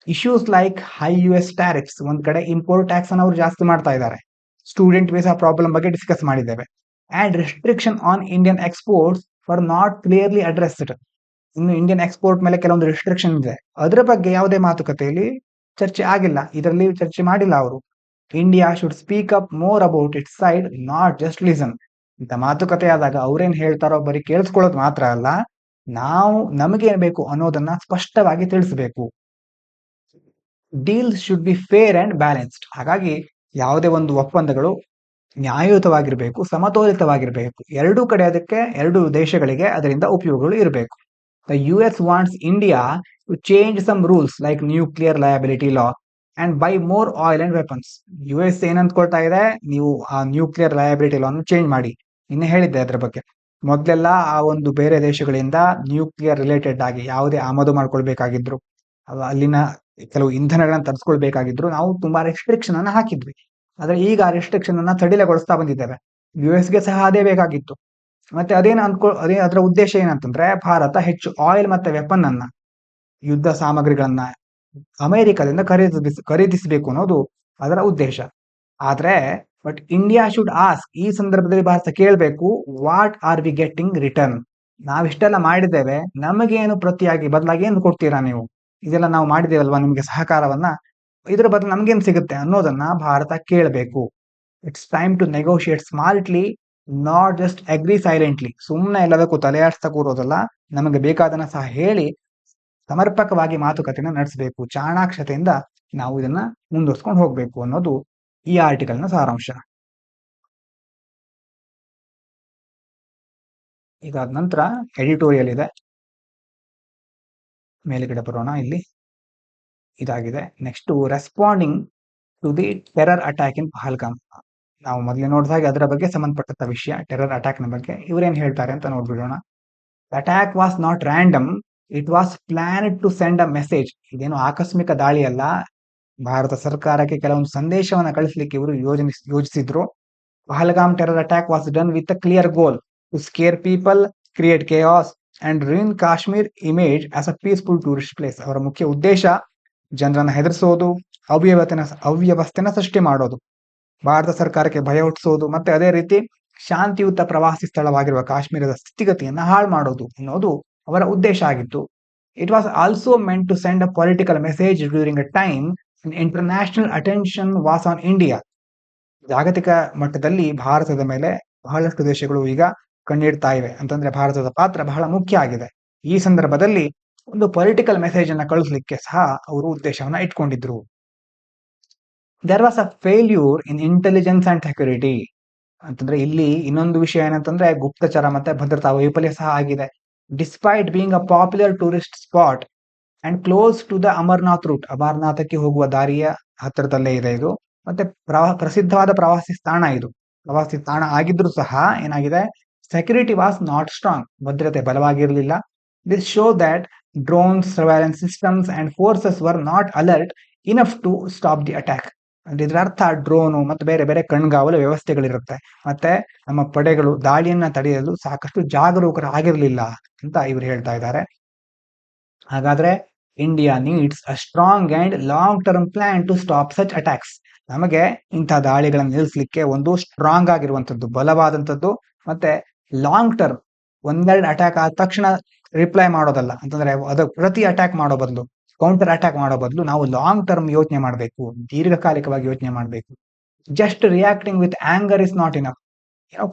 issues like high US tariffs. ಒಂದ್ ಕಡೆ ಇಂಪೋರ್ಟ್ ಟ್ಯಾಕ್ಸ್ ಅನ್ನು ಅವರು ಜಾಸ್ತಿ ಮಾಡ್ತಾ ಇದ್ದಾರೆ. ಸ್ಟೂಡೆಂಟ್ ವೀಸಾ ಪ್ರಾಬ್ಲಮ್ ಬಗ್ಗೆ ಡಿಸ್ಕಸ್ ಮಾಡಿದ್ದೇವೆ. And restriction on Indian exports for not clearly addressed. ಇನ್ನು ಇಂಡಿಯನ್ ಎಕ್ಸ್ಪೋರ್ಟ್ ಮೇಲೆ ಕೆಲವೊಂದು ರೆಸ್ಟ್ರಿಕ್ಷನ್ ಇದೆ, ಅದರ ಬಗ್ಗೆ ಯಾವುದೇ ಮಾತುಕತೆಯಲ್ಲಿ ಚರ್ಚೆ ಆಗಿಲ್ಲ, ಇದರಲ್ಲಿ ಚರ್ಚೆ ಮಾಡಿಲ್ಲ ಅವರು. India should speak up more about it's side, not just listen. ಇಂಥ ಮಾತುಕತೆ ಆದಾಗ ಅವ್ರೇನ್ ಹೇಳ್ತಾರೋ ಬರೀ ಕೇಳಿಸ್ಕೊಳ್ಳೋದು ಮಾತ್ರ ಅಲ್ಲ, ನಾವು ನಮಗೇನ್ ಬೇಕು ಅನ್ನೋದನ್ನ ಸ್ಪಷ್ಟವಾಗಿ ತಿಳಿಸಬೇಕು. Deals should be fair and balanced. ಹಾಗಾಗಿ ಯಾವುದೇ ಒಂದು ಒಪ್ಪಂದಗಳು ನ್ಯಾಯಯುತವಾಗಿರ್ಬೇಕು, ಸಮತೋಲಿತವಾಗಿರ್ಬೇಕು. ಎರಡೂ ಕಡೆ ಅದಕ್ಕೆ, ಎರಡು ದೇಶಗಳಿಗೆ ಅದರಿಂದ ಉಪಯೋಗಗಳು ಇರಬೇಕು. The US wants India to change some rules like nuclear liability law and buy more oil and weapons. US ಏನ್ ಅಂದ್ಕೊಳ್ತಾ ಇದೆ, ನೀವು ಆ ನ್ಯೂಕ್ಲಿಯರ್ ಲಯಬಿಲಿಟಿ ಲಾ ಚೇಂಜ್ ಮಾಡಿ. ಇನ್ನೇ ಹೇಳಿದ್ದೆ ಅದ್ರ ಬಗ್ಗೆ. ಮೊದಲೆಲ್ಲ ಆ ಒಂದು ಬೇರೆ ದೇಶಗಳಿಂದ ನ್ಯೂಕ್ಲಿಯರ್ ರಿಲೇಟೆಡ್ ಆಗಿ ಯಾವುದೇ ಆಮದು ಮಾಡ್ಕೊಳ್ಬೇಕಾಗಿದ್ರು, ಅಲ್ಲಿನ ಕೆಲವು ಇಂಧನಗಳನ್ನ ತರಿಸ್ಕೊಳ್ಬೇಕಾಗಿದ್ರು, ನಾವು ತುಂಬಾ ರೆಸ್ಟ್ರಿಕ್ಷನ್ ಅನ್ನ ಹಾಕಿದ್ವಿ. ಆದ್ರೆ ಈಗ ಆ ರೆಸ್ಟ್ರಿಕ್ಷನ್ ಅನ್ನ ಸಡಿಲಗೊಳಿಸ್ತಾ ಬಂದಿದ್ದೇವೆ. US ಗೆ ಸಹ ಅದೇ ಬೇಕಾಗಿತ್ತು. ಮತ್ತೆ ಅದೇ ಅದರ ಉದ್ದೇಶ ಏನಂತಂದ್ರೆ, ಭಾರತ ಹೆಚ್ಚು ಆಯಿಲ್ ಮತ್ತೆ ವೆಪನ್ ಅನ್ನ, ಯುದ್ಧ ಸಾಮಗ್ರಿಗಳನ್ನ ಅಮೆರಿಕದಿಂದ ಖರೀದಿಸಬೇಕು ಅನ್ನೋದು ಅದರ ಉದ್ದೇಶ. ಆದ್ರೆ ಬಟ್ ಇಂಡಿಯಾ ಶುಡ್ ಆಸ್ಕ್, ಈ ಸಂದರ್ಭದಲ್ಲಿ ಭಾರತ ಕೇಳಬೇಕು, what are we getting return. ನಾವಿಷ್ಟೆಲ್ಲ ಮಾಡಿದ್ದೇವೆ, ನಮಗೇನು ಪ್ರತಿಯಾಗಿ ಬದಲಾಗಿ ಏನು ಕೊಡ್ತೀರಾ ನೀವು, ಇದೆಲ್ಲ ನಾವು ಮಾಡಿದೇವಲ್ವಾ ನಿಮ್ಗೆ ಸಹಕಾರವನ್ನ, ಇದ್ರ ಬದಲು ನಮ್ಗೇನ್ ಸಿಗುತ್ತೆ ಅನ್ನೋದನ್ನ ಭಾರತ ಕೇಳಬೇಕು. It's time to negotiate smartly, not just agree silently. ಸುಮ್ಮನೆ ಎಲ್ಲದಕ್ಕೂ ತಲೆಯಾಡ್ಸ್ತಾ ಕೂರೋದಲ್ಲ, ನಮಗೆ ಬೇಕಾದನ್ನ ಸಹ ಹೇಳಿ ಸಮರ್ಪಕವಾಗಿ ಮಾತುಕತೆನ ನಡೆಸಬೇಕು. ಚಾಣಾಕ್ಷತೆಯಿಂದ ನಾವು ಇದನ್ನ ಮುಂದುವರ್ಸ್ಕೊಂಡು ಹೋಗ್ಬೇಕು ಅನ್ನೋದು ಈ ಆರ್ಟಿಕಲ್ನ ಸಾರಾಂಶ. ಇದಾದ ನಂತರ ಎಡಿಟೋರಿಯಲ್ ಇದೆ, ಮೇಲ್ಗಡೆ ಬರೋಣ. ಇಲ್ಲಿ ಇದಾಗಿದೆ. Next, responding to the terror attack in Pahalgam. ನಾವು ಮೊದಲೇ ನೋಡಿದ ಹಾಗೆ ಅದರ ಬಗ್ಗೆ ಸಂಬಂಧಪಟ್ಟಂತ ವಿಷಯ, ಟೆರರ್ ಅಟ್ಯಾಕ್ ನ ಬಗ್ಗೆ ಇವರೇನ್ ಹೇಳ್ತಾರೆ ಅಂತ ನೋಡ್ಬಿಡೋಣ. Attack was not random, it was planned to send a message. ಇದೇನು ಆಕಸ್ಮಿಕ ದಾಳಿ ಅಲ್ಲ, ಭಾರತ ಸರ್ಕಾರಕ್ಕೆ ಕೆಲವೊಂದು ಸಂದೇಶವನ್ನ ಕಳಿಸ್ಲಿಕ್ಕೆ ಇವರು ಯೋಜಿಸಿದ್ರು. Pahalgam terror attack was done with a clear goal to scare people, create chaos and ruin Kashmir image as a peaceful tourist place. ಅವರ ಮುಖ್ಯ ಉದ್ದೇಶ ಜನರನ್ನ ಹೆದರಿಸೋದು, ಅವ್ಯವಸ್ಥೆನ ಸೃಷ್ಟಿ ಮಾಡೋದು, ಭಾರತ ಸರ್ಕಾರಕ್ಕೆ ಭಯ ಹುಟ್ಟಿಸೋದು, ಮತ್ತೆ ಅದೇ ರೀತಿ ಶಾಂತಿಯುತ ಪ್ರವಾಸಿ ಸ್ಥಳವಾಗಿರುವ ಕಾಶ್ಮೀರದ ಸ್ಥಿತಿಗತಿಯನ್ನು ಹಾಳು ಮಾಡೋದು ಅನ್ನೋದು ಅವರ ಉದ್ದೇಶ ಆಗಿತ್ತು. It was also meant to send a political message during a time international attention was on India. ಜಾಗತಿಕ ಮಟ್ಟದಲ್ಲಿ ಭಾರತದ ಮೇಲೆ ಬಹಳಷ್ಟು ದೇಶಗಳು ಈಗ ಕಣ್ಣಿಡ್ತಾ ಇವೆ, ಅಂತಂದ್ರೆ ಭಾರತದ ಪಾತ್ರ ಬಹಳ ಮುಖ್ಯ ಆಗಿದೆ. ಈ ಸಂದರ್ಭದಲ್ಲಿ ಒಂದು ಪೊಲಿಟಿಕಲ್ ಮೆಸೇಜ್ ಅನ್ನ ಕಳಿಸ್ಲಿಕ್ಕೆ ಸಹ ಅವರು ಉದ್ದೇಶವನ್ನ ಇಟ್ಕೊಂಡಿದ್ರು. There was a failure in intelligence and security. ಅಂತಂದ್ರೆ ಇಲ್ಲಿ ಇನ್ನೊಂದು ವಿಷಯ ಏನಂತಂದ್ರೆ ಗುಪ್ತಚರ ಮತ್ತೆ ಭದ್ರತಾ ವೈಫಲ್ಯ ಸಹ ಆಗಿದೆ. Despite being a popular tourist spot and close to the Amarnath route, ಅಮರ್ನಾಥಕ್ಕೆ ಹೋಗುವ ದಾರಿಯ ಹತ್ತಿರದಲ್ಲೇ ಇದೆ ಇದು, ಮತ್ತೆ ಪ್ರಸಿದ್ಧವಾದ ಪ್ರವಾಸಿ ತಾಣ ಆಗಿದ್ರು ಸಹ ಏನಾಗಿದೆ, ಸೆಕ್ಯೂರಿಟಿ ವಾಸ್ ನಾಟ್ ಸ್ಟ್ರಾಂಗ್, ಭದ್ರತೆ ಬಲವಾಗಿರಲಿಲ್ಲ. This show that drones, surveillance systems and forces were not alert enough to stop the attack. ಅಂದ್ರೆ ಇದರ ಅರ್ಥ ಡ್ರೋನು ಮತ್ತು ಬೇರೆ ಬೇರೆ ಕಣ್ಗಾವಲು ವ್ಯವಸ್ಥೆಗಳಿರುತ್ತೆ, ಮತ್ತೆ ನಮ್ಮ ಪಡೆಗಳು ದಾಳಿಯನ್ನ ತಡೆಯಲು ಸಾಕಷ್ಟು ಜಾಗರೂಕರಾಗಿರ್ಲಿಲ್ಲ ಅಂತ ಇವರು ಹೇಳ್ತಾ ಇದ್ದಾರೆ. ಹಾಗಾದ್ರೆ India needs a strong and long term plan to stop such attacks. ನಮಗೆ ಇಂತಹ ದಾಳಿಗಳನ್ನು ನಿಲ್ಲಿಸಲಿಕ್ಕೆ ಒಂದು ಸ್ಟ್ರಾಂಗ್ ಆಗಿರುವಂತದ್ದು, ಬಲವಾದಂಥದ್ದು, ಮತ್ತೆ ಲಾಂಗ್ ಟರ್ಮ್, ಒಂದೆರಡು ಅಟ್ಯಾಕ್ ಆದ ತಕ್ಷಣ ರಿಪ್ಲೈ ಮಾಡೋದಲ್ಲ, ಅಂತಂದ್ರೆ ಅದು ಪ್ರತಿ ಅಟ್ಯಾಕ್ ಮಾಡೋ ಬದಲು, ಕೌಂಟರ್ ಅಟ್ಯಾಕ್ ಮಾಡೋ ಬದಲು ನಾವು ಲಾಂಗ್ ಟರ್ಮ್ ಯೋಚನೆ ಮಾಡಬೇಕು, ದೀರ್ಘಕಾಲಿಕವಾಗಿ ಯೋಚನೆ ಮಾಡಬೇಕು. Just reacting with anger is not enough.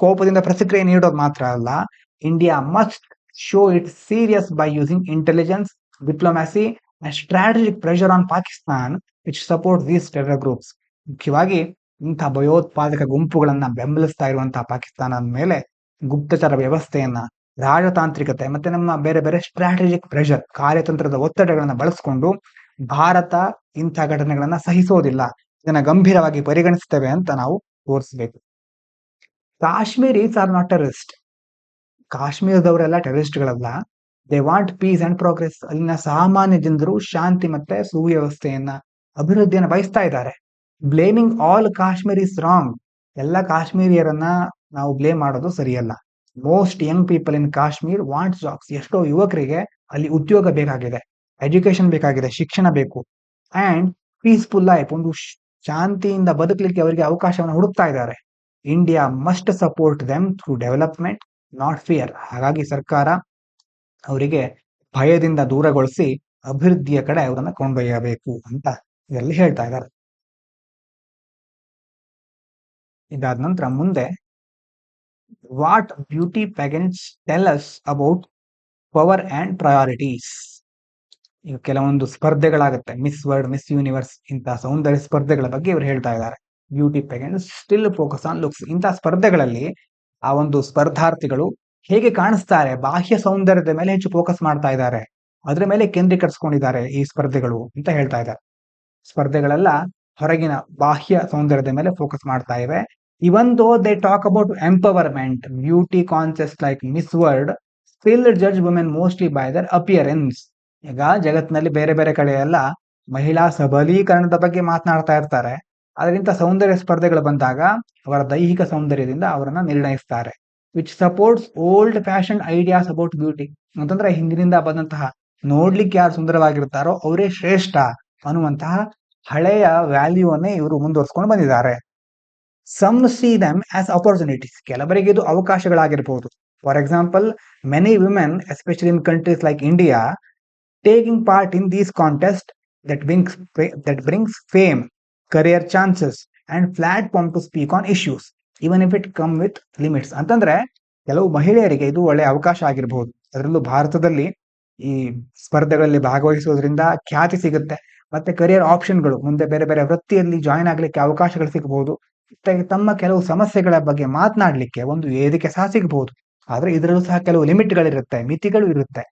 ಕೋಪದಿಂದ ಪ್ರತಿಕ್ರಿಯೆ ನೀಡೋದು ಮಾತ್ರ ಅಲ್ಲ, India must show it serious by using intelligence, diplomacy and strategic pressure on Pakistan which support these terror groups. ಮುಖ್ಯವಾಗಿ ಇಂತಹ ಭಯೋತ್ಪಾದಕ ಗುಂಪುಗಳನ್ನ ಬೆಂಬಲಿಸ್ತಾ ಇರುವಂತಹ ಪಾಕಿಸ್ತಾನದ ಮೇಲೆ ಗುಪ್ತಚರ ವ್ಯವಸ್ಥೆಯನ್ನ, ರಾಜತಾಂತ್ರಿಕತೆ ಮತ್ತೆ ನಮ್ಮ ಬೇರೆ ಬೇರೆ ಸ್ಟ್ರಾಟಜಿಕ್ ಪ್ರೆಷರ್, ಕಾರ್ಯತಂತ್ರದ ಒತ್ತಡಗಳನ್ನ ಬಳಸಿಕೊಂಡು ಭಾರತ ಇಂಥ ಘಟನೆಗಳನ್ನ ಸಹಿಸೋದಿಲ್ಲ, ಇದನ್ನ ಗಂಭೀರವಾಗಿ ಪರಿಗಣಿಸ್ತೇವೆ ಅಂತ ನಾವು ತೋರಿಸಬೇಕು. Kashmiris are not terrorist. ಕಾಶ್ಮೀರದವರೆಲ್ಲ ಟೆರರಿಸ್ಟ್ಗಳಲ್ಲ. They want peace and progress. ಅಲ್ಲಿನ ಸಾಮಾನ್ಯ ಜನರು ಶಾಂತಿ ಮತ್ತೆ ಸುವ್ಯವಸ್ಥೆಯನ್ನ, ಅಭಿವೃದ್ಧಿಯನ್ನ ಬಯಸ್ತಾ ಇದ್ದಾರೆ. Blaming all Kashmir is wrong. ಎಲ್ಲ ಕಾಶ್ಮೀರಿಯರನ್ನ ನಾವು ಬ್ಲೇಮ್ ಮಾಡೋದು ಸರಿಯಲ್ಲ. Most young people in Kashmir want jobs. ಎಷ್ಟೋ ಯುವಕರಿಗೆ ಅಲ್ಲಿ ಉದ್ಯೋಗ ಬೇಕಾಗಿದೆ, ಎಜುಕೇಶನ್ ಬೇಕಾಗಿದೆ, ಶಿಕ್ಷಣ ಬೇಕು, ಅಂಡ್ ಪೀಸ್ಫುಲ್ ಲೈಫ್, ಒಂದು ಶಾಂತಿಯಿಂದ ಬದುಕಲಿಕ್ಕೆ ಅವರಿಗೆ ಅವಕಾಶವನ್ನು ಹುಡುಕ್ತಾ ಇದ್ದಾರೆ. India must support them through development, not fear. ಹಾಗಾಗಿ ಸರ್ಕಾರ ಅವರಿಗೆ ಭಯದಿಂದ ದೂರಗೊಳಿಸಿ ಅಭಿವೃದ್ಧಿಯ ಕಡೆ ಅವರನ್ನ ಕೊಂಡೊಯ್ಯಬೇಕು ಅಂತ ಇದರಲ್ಲಿ ಹೇಳ್ತಾ ಇದ್ದಾರೆ. ಇದಾದ ನಂತರ ಮುಂದೆ what beauty pageants tell us about power and priorities. ಈಗ ಕೆಲವೊಂದು ಸ್ಪರ್ಧೆಗಳಾಗುತ್ತೆ, ಮಿಸ್ ವರ್ಲ್ಡ್, ಮಿಸ್ ಯೂನಿವರ್ಸ್, ಇಂತಹ ಸೌಂದರ್ಯ ಸ್ಪರ್ಧೆಗಳ ಬಗ್ಗೆ ಇವರು ಹೇಳ್ತಾ ಇದ್ದಾರೆ. Beauty pageants still focus on looks. ಇಂತಹ ಸ್ಪರ್ಧೆಗಳಲ್ಲಿ ಆ ಒಂದು ಸ್ಪರ್ಧಾರ್ಥಿಗಳು ಹೇಗೆ ಕಾಣಿಸ್ತಾರೆ, ಬಾಹ್ಯ ಸೌಂದರ್ಯದ ಮೇಲೆ ಹೆಚ್ಚು ಫೋಕಸ್ ಮಾಡ್ತಾ ಇದ್ದಾರೆ, ಅದ್ರ ಮೇಲೆ ಕೇಂದ್ರೀಕರಿಸಿಕೊಂಡಿದ್ದಾರೆ ಈ ಸ್ಪರ್ಧೆಗಳು ಅಂತ ಹೇಳ್ತಾ ಇದ್ದಾರೆ. ಸ್ಪರ್ಧೆಗಳೆಲ್ಲ ಹೊರಗಿನ ಬಾಹ್ಯ ಸೌಂದರ್ಯದ ಮೇಲೆ ಫೋಕಸ್ ಮಾಡ್ತಾ ಇವೆ. Even though they talk about empowerment, beauty contest like Miss World still judge women mostly by their appearance. ಈಗ ಜಗತ್ತಿನಲ್ಲಿ ಬೇರೆ ಬೇರೆ ಕಡೆ ಎಲ್ಲ ಮಹಿಳಾ ಸಬಲೀಕರಣದ ಬಗ್ಗೆ ಮಾತನಾಡ್ತಾ ಇರ್ತಾರೆ, ಅದರಿಂದ ಸೌಂದರ್ಯ ಸ್ಪರ್ಧೆಗಳು ಬಂದಾಗ ಅವರ ದೈಹಿಕ ಸೌಂದರ್ಯದಿಂದ ಅವರನ್ನ ನಿರ್ಣಯಿಸ್ತಾರೆ. Which supports old fashion ideas about beauty. ಅಂತಂದ್ರೆ ಹಿಂದಿನಿಂದ ಬಂದಂತಹ ನೋಡ್ಲಿಕ್ಕೆ ಯಾರು ಸುಂದರವಾಗಿರ್ತಾರೋ ಅವರೇ ಶ್ರೇಷ್ಠ ಅನ್ನುವಂತಹ ಹಳೆಯ ವ್ಯಾಲ್ಯೂವನ್ನೇ ಇವರು ಮುಂದುವರ್ಸ್ಕೊಂಡು ಬಂದಿದ್ದಾರೆ. Some see them as opportunities. ಕೆಲವರಿಗೆ ಇದು ಅವಕಾಶಗಳಾಗಿರ್ಬಹುದು. For example, many women especially in countries like India taking part in these contest that brings fame, career chances and platform to speak on issues even if it come with limits. ಅಂತಂದ್ರೆ ಕೆಲವು ಮಹಿಳೆಯರಿಗೆ ಇದು ಒಳ್ಳೆ ಅವಕಾಶ ಆಗಿರಬಹುದು. ಅದರಲ್ಲೂ ಭಾರತದಲ್ಲಿ ಈ ಸ್ಪರ್ಧೆಗಳಲ್ಲಿ ಭಾಗವಹಿಸೋದ್ರಿಂದ ಖ್ಯಾತಿ ಸಿಗುತ್ತೆ, ಮತ್ತೆ ಕರಿಯರ್ ಆಪ್ಷನ್ಗಳು, ಮುಂದೆ ಬೇರೆ ಬೇರೆ ವೃತ್ತಿಯಲ್ಲಿ ಜಾಯಿನ್ ಆಗ್ಲಿಕ್ಕೆ ಅವಕಾಶಗಳು ಸಿಗಬಹುದು, ತಮ್ಮ ಕೆಲವು ಸಮಸ್ಯೆಗಳ ಬಗ್ಗೆ ಮಾತನಾಡ್ಲಿಕ್ಕೆ ಒಂದು ವೇದಿಕೆ ಸಹ ಸಿಗಬಹುದು. ಆದ್ರೆ ಇದರಲ್ಲೂ ಸಹ ಕೆಲವು ಲಿಮಿಟ್ಗಳಿರುತ್ತೆ, ಮಿತಿಗಳು ಇರುತ್ತೆ.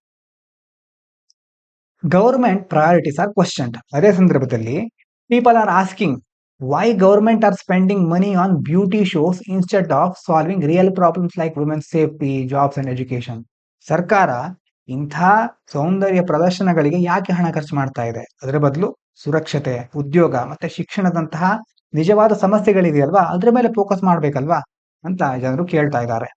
Government priorities are questioned. ಅದೇ ಸಂದರ್ಭದಲ್ಲಿ people are asking why government are spending money on beauty shows instead of solving real problems like women's safety, jobs and education. ಸರ್ಕಾರ ಇಂಥ ಸೌಂದರ್ಯ ಪ್ರದರ್ಶನಗಳಿಗೆ ಯಾಕೆ ಹಣ ಖರ್ಚು ಮಾಡ್ತಾ ಇದೆ? ಅದರ ಬದಲು ಸುರಕ್ಷತೆ, ಉದ್ಯೋಗ ಮತ್ತೆ ಶಿಕ್ಷಣದಂತಹ ನಿಜವಾದ ಸಮಸ್ಯೆಗಳಿದೆಯಲ್ವಾ, ಅದ್ರ ಮೇಲೆ ಫೋಕಸ್ ಮಾಡ್ಬೇಕಲ್ವಾ ಅಂತ ಜನರು ಕೇಳ್ತಾ ಇದ್ದಾರೆ.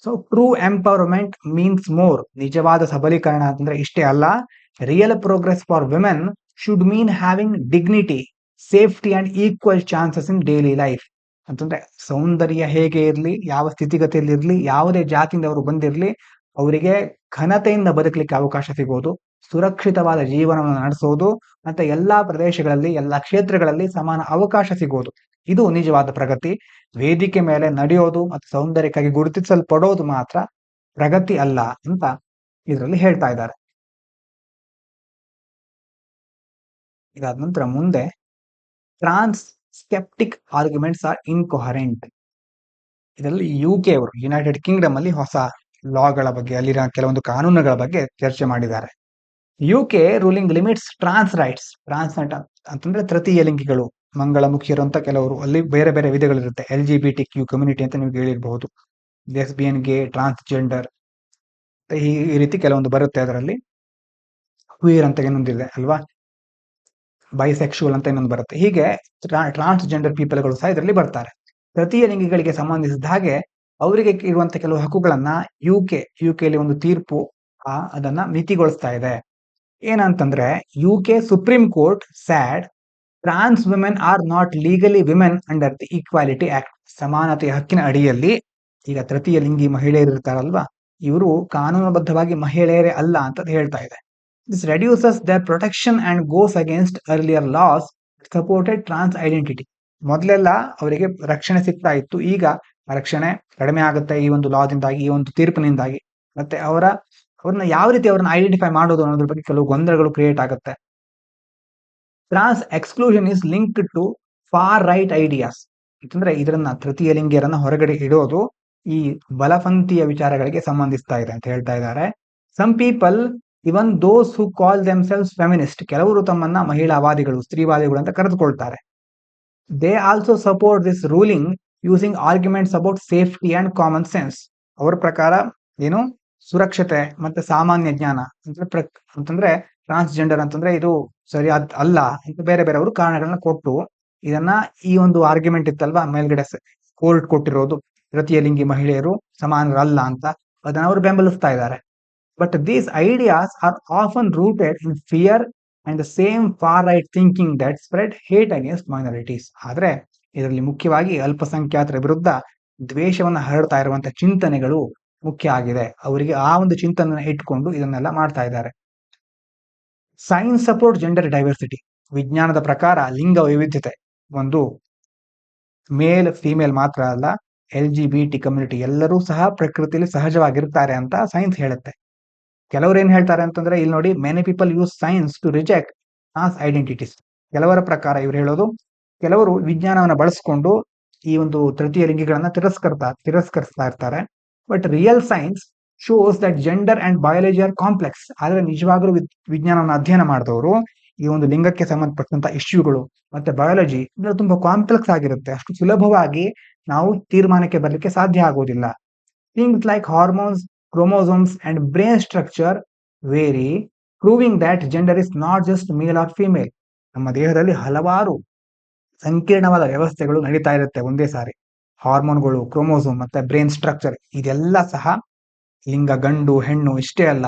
So true empowerment means more. ನಿಜವಾದ ಸಬಲೀಕರಣ ಅಂತಂದ್ರೆ ಇಷ್ಟೇ ಅಲ್ಲ, real progress for women should mean having dignity, safety and equal chances in daily life. ಅಂತಂದ್ರೆ ಸೌಂದರ್ಯ ಹೇಗೆ ಇರ್ಲಿ, ಯಾವ ಸ್ಥಿತಿಗತಿಯಲ್ಲಿ ಇರ್ಲಿ, ಯಾವುದೇ ಜಾತಿಯಿಂದ ಅವರು ಬಂದಿರ್ಲಿ, ಅವರಿಗೆ ಘನತೆಯಿಂದ ಬದುಕಲಿಕ್ಕೆ ಅವಕಾಶ ಸಿಗೋದು, ಸುರಕ್ಷಿತವಾದ ಜೀವನವನ್ನು ನಡೆಸೋದು, ಮತ್ತೆ ಎಲ್ಲಾ ಪ್ರದೇಶಗಳಲ್ಲಿ ಎಲ್ಲಾ ಕ್ಷೇತ್ರಗಳಲ್ಲಿ ಸಮಾನ ಅವಕಾಶ ಸಿಗೋದು, ಇದು ನಿಜವಾದ ಪ್ರಗತಿ. ವೇದಿಕೆ ಮೇಲೆ ನಡೆಯೋದು ಮತ್ತು ಸೌಂದರ್ಯಕ್ಕಾಗಿ ಗುರುತಿಸಲ್ಪಡೋದು ಮಾತ್ರ ಪ್ರಗತಿ ಅಲ್ಲ ಅಂತ ಇದರಲ್ಲಿ ಹೇಳ್ತಾ ಇದ್ದಾರೆ. ಇದಾದ ನಂತರ ಮುಂದೆ ಟ್ರಾನ್ಸ್ ಸ್ಕೆಪ್ಟಿಕ್ ಆರ್ಗ್ಯುಮೆಂಟ್ಸ್ ಆರ್ ಇನ್ಕೊಹರೆಂಟ್. ಇದರಲ್ಲಿ ಯುಕೆ ಅವರು ಯುನೈಟೆಡ್ ಕಿಂಗ್ಡಮ್ ಅಲ್ಲಿ ಹೊಸ ಲಾಗಳ ಬಗ್ಗೆ, ಅಲ್ಲಿನ ಕೆಲವೊಂದು ಕಾನೂನುಗಳ ಬಗ್ಗೆ ಚರ್ಚೆ ಮಾಡಿದ್ದಾರೆ. ಯುಕೆ ರೂಲಿಂಗ್ ಲಿಮಿಟ್ಸ್ ಟ್ರಾನ್ಸ್ ರೈಟ್ಸ್. ಟ್ರಾನ್ಸ್ ಅಂತಂದ್ರೆ ತೃತೀಯ ಲಿಂಗಿಗಳು, ಮಂಗಳಮುಖಿಯರು ಅಂತ ಕೆಲವರು, ಅಲ್ಲಿ ಬೇರೆ ಬೇರೆ ವಿಧಗಳಿರುತ್ತೆ. LGBTQ ಕಮ್ಯುನಿಟಿ ಅಂತ ನೀವು ಹೇಳಿರಬಹುದು, ಲೆಸ್ಬಿಯನ್, ಗೇ, ಟ್ರಾನ್ಸ್ಜೆಂಡರ್, ಈ ರೀತಿ ಕೆಲವೊಂದು ಬರುತ್ತೆ. ಅದರಲ್ಲಿ ಕ್ವೀರ್ ಅಂತ ಇನ್ನೊಂದಿದೆ ಅಲ್ವಾ, ಬೈಸೆಕ್ಷುವಲ್ ಅಂತ ಇನ್ನೊಂದು ಬರುತ್ತೆ. ಹೀಗೆ ಟ್ರಾನ್ಸ್ಜೆಂಡರ್ ಪೀಪಲ್ಗಳು ಸಹ ಇದರಲ್ಲಿ ಬರ್ತಾರೆ. ತೃತೀಯ ಲಿಂಗಿಗಳಿಗೆ ಸಂಬಂಧಿಸಿದ ಹಾಗೆ ಅವರಿಗೆ ಇರುವಂತ ಕೆಲವು ಹಕ್ಕುಗಳನ್ನ ಯುಕೆಯಲ್ಲಿ ಒಂದು ತೀರ್ಪು ಅದನ್ನ ಮಿತಿಗೊಳಿಸ್ತಾ ಇದೆ. ಏನಂತಂದ್ರೆ UK supreme court said trans women are not legally women under the equality act. ಸಮಾನತೆಯ ಹಕ್ಕಿನ ಅಡಿಯಲ್ಲಿ ಈಗ ತೃತೀಯ ಲಿಂಗಿ ಮಹಿಳೆಯರು ಇರ್ತಾರಲ್ವಾ, ಇವರು ಕಾನೂನುಬದ್ಧವಾಗಿ ಮಹಿಳೆಯರೇ ಅಲ್ಲ ಅಂತ ಹೇಳ್ತಾ ಇದೆ. This reduces their protection and goes against earlier laws that supported trans identity. ಮೊದಲೆಲ್ಲ ಅವರಿಗೆ ರಕ್ಷಣೆ ಸಿಗ್ತಾ ಇತ್ತು, ಈಗ ರಕ್ಷಣೆ ಕಡಿಮೆ ಆಗುತ್ತೆ ಈ ಒಂದು ಲಾದಿಂದಾಗಿ, ಈ ಒಂದು ತೀರ್ಪಿನಿಂದಾಗಿ. ಮತ್ತೆ ಅವ್ರನ್ನ ಯಾವ ರೀತಿ ಅವ್ರನ್ನ ಐಡೆಂಟಿಫೈ ಮಾಡೋದು ಅನ್ನೋದ್ರ ಬಗ್ಗೆ ಕೆಲವು ಗೊಂದಲಗಳು ಕ್ರಿಯೇಟ್ ಆಗುತ್ತೆ. Trans exclusion is linked to far right ideas. ಅಂತಂದ್ರೆ ಇದರನ್ನ ತೃತೀಯ ಲಿಂಗಿಯರನ್ನ ಹೊರಗಡೆ ಇಡೋದು ಈ ಬಲಪಂಥೀಯ ವಿಚಾರಗಳಿಗೆ ಸಂಬಂಧಿಸ್ತಾ ಇದೆ ಅಂತ ಹೇಳ್ತಾ ಇದ್ದಾರೆ. Some people, even those who call themselves feminist, ಕೆಲವರು ತಮ್ಮನ್ನ ಮಹಿಳಾವಾದಿಗಳು, ಸ್ತ್ರೀವಾದಿಗಳು ಅಂತ ಕರೆದುಕೊಳ್ತಾರೆ. They also support this ruling using arguments about safety and common sense. ಅವರ ಪ್ರಕಾರ ಏನು ಸುರಕ್ಷತೆ ಮತ್ತೆ ಸಾಮಾನ್ಯ ಜ್ಞಾನ ಅಂತಂದ್ರೆ ಟ್ರಾನ್ಸ್ಜೆಂಡರ್ ಅಂತಂದ್ರೆ ಇದು ಸರಿಯಾದ ಅಲ್ಲ ಅಂತ ಬೇರೆ ಬೇರೆ ಅವರು ಕಾರಣಗಳನ್ನ ಕೊಟ್ಟು ಇದನ್ನ, ಈ ಒಂದು ಆರ್ಗ್ಯುಮೆಂಟ್ ಇತ್ತಲ್ವಾ ಮೇಲ್ಗಡೆ ಕೋರ್ಟ್ ಕೊಟ್ಟಿರೋದು, ತೃತೀಯ ಲಿಂಗಿ ಮಹಿಳೆಯರು ಸಮಾನರಲ್ಲ ಅಂತ, ಅದನ್ನ ಅವರು ಬೆಂಬಲಿಸ್ತಾ ಇದ್ದಾರೆ. But these ideas are often rooted in fear and the same far-right thinking that spread hate against minorities. ಆದ್ರೆ ಇದರಲ್ಲಿ ಮುಖ್ಯವಾಗಿ ಅಲ್ಪಸಂಖ್ಯಾತರ ವಿರುದ್ಧ ದ್ವೇಷವನ್ನ ಹರಡ್ತಾ ಇರುವಂತಹ ಚಿಂತನೆಗಳು ಮುಖ್ಯ ಆಗಿದೆ. ಅವರಿಗೆ ಆ ಒಂದು ಚಿಂತನೆ ಇಟ್ಕೊಂಡು ಇದನ್ನೆಲ್ಲ ಮಾಡ್ತಾ ಇದ್ದಾರೆ. Science support gender diversity. ವಿಜ್ಞಾನದ ಪ್ರಕಾರ ಲಿಂಗ ವೈವಿಧ್ಯತೆ ಒಂದು ಮೇಲ್ ಫಿಮೇಲ್ ಮಾತ್ರ ಅಲ್ಲ, LGBT ಕಮ್ಯುನಿಟಿ ಎಲ್ಲರೂ ಸಹ ಪ್ರಕೃತಿಯಲ್ಲಿ ಸಹಜವಾಗಿರ್ತಾರೆ ಅಂತ ಸೈನ್ಸ್ ಹೇಳುತ್ತೆ. ಕೆಲವರು ಏನ್ ಹೇಳ್ತಾರೆ ಅಂತಂದ್ರೆ, ಇಲ್ಲಿ ನೋಡಿ, many people use science to reject trans identities. ಕೆಲವರ ಪ್ರಕಾರ ಇವ್ರು ಹೇಳೋದು, ಕೆಲವರು ವಿಜ್ಞಾನವನ್ನ ಬಳಸ್ಕೊಂಡು ಈ ಒಂದು ತೃತೀಯ ಲಿಂಗಿಗಳನ್ನ ತಿರಸ್ಕರಿಸ್ತಾ ಇರ್ತಾರೆ. But real science shows that gender and biology are complex. ಆದ್ರೆ ನಿಜವಾಗ್ಲೂ ವಿಜ್ಞಾನವನ್ನ ಅಧ್ಯಯನ ಮಾಡಿದವರು ಈ ಒಂದು ಲಿಂಗಕ್ಕೆ ಸಂಬಂಧಪಟ್ಟಂತ ಇಶ್ಯೂಗಳು ಮತ್ತೆ ಬಯಾಲಜಿ ತುಂಬಾ ಕಾಂಪ್ಲೆಕ್ಸ್ ಆಗಿರುತ್ತೆ, ಅಷ್ಟು ಸುಲಭವಾಗಿ ನಾವು ತೀರ್ಮಾನಕ್ಕೆ ಬರ್ಲಿಕ್ಕೆ ಸಾಧ್ಯ ಆಗೋದಿಲ್ಲ. Things like hormones, chromosomes and brain structure vary, proving that gender is not just male or female. ನಮ್ಮ ದೇಹದಲ್ಲಿ ಹಲವಾರು ಸಂಕೀರ್ಣವಾದ ವ್ಯವಸ್ಥೆಗಳು ನಡೀತಾ ಇರುತ್ತೆ ಒಂದೇ ಸಾರಿ. ಹಾರ್ಮೋನ್ಗಳು, ಕ್ರೋಮೋಸೋಮ್ ಮತ್ತೆ ಬ್ರೈನ್ ಸ್ಟ್ರಕ್ಚರ್, ಇದೆಲ್ಲ ಸಹ ಲಿಂಗ ಗಂಡು ಹೆಣ್ಣು ಇಷ್ಟೇ ಅಲ್ಲ,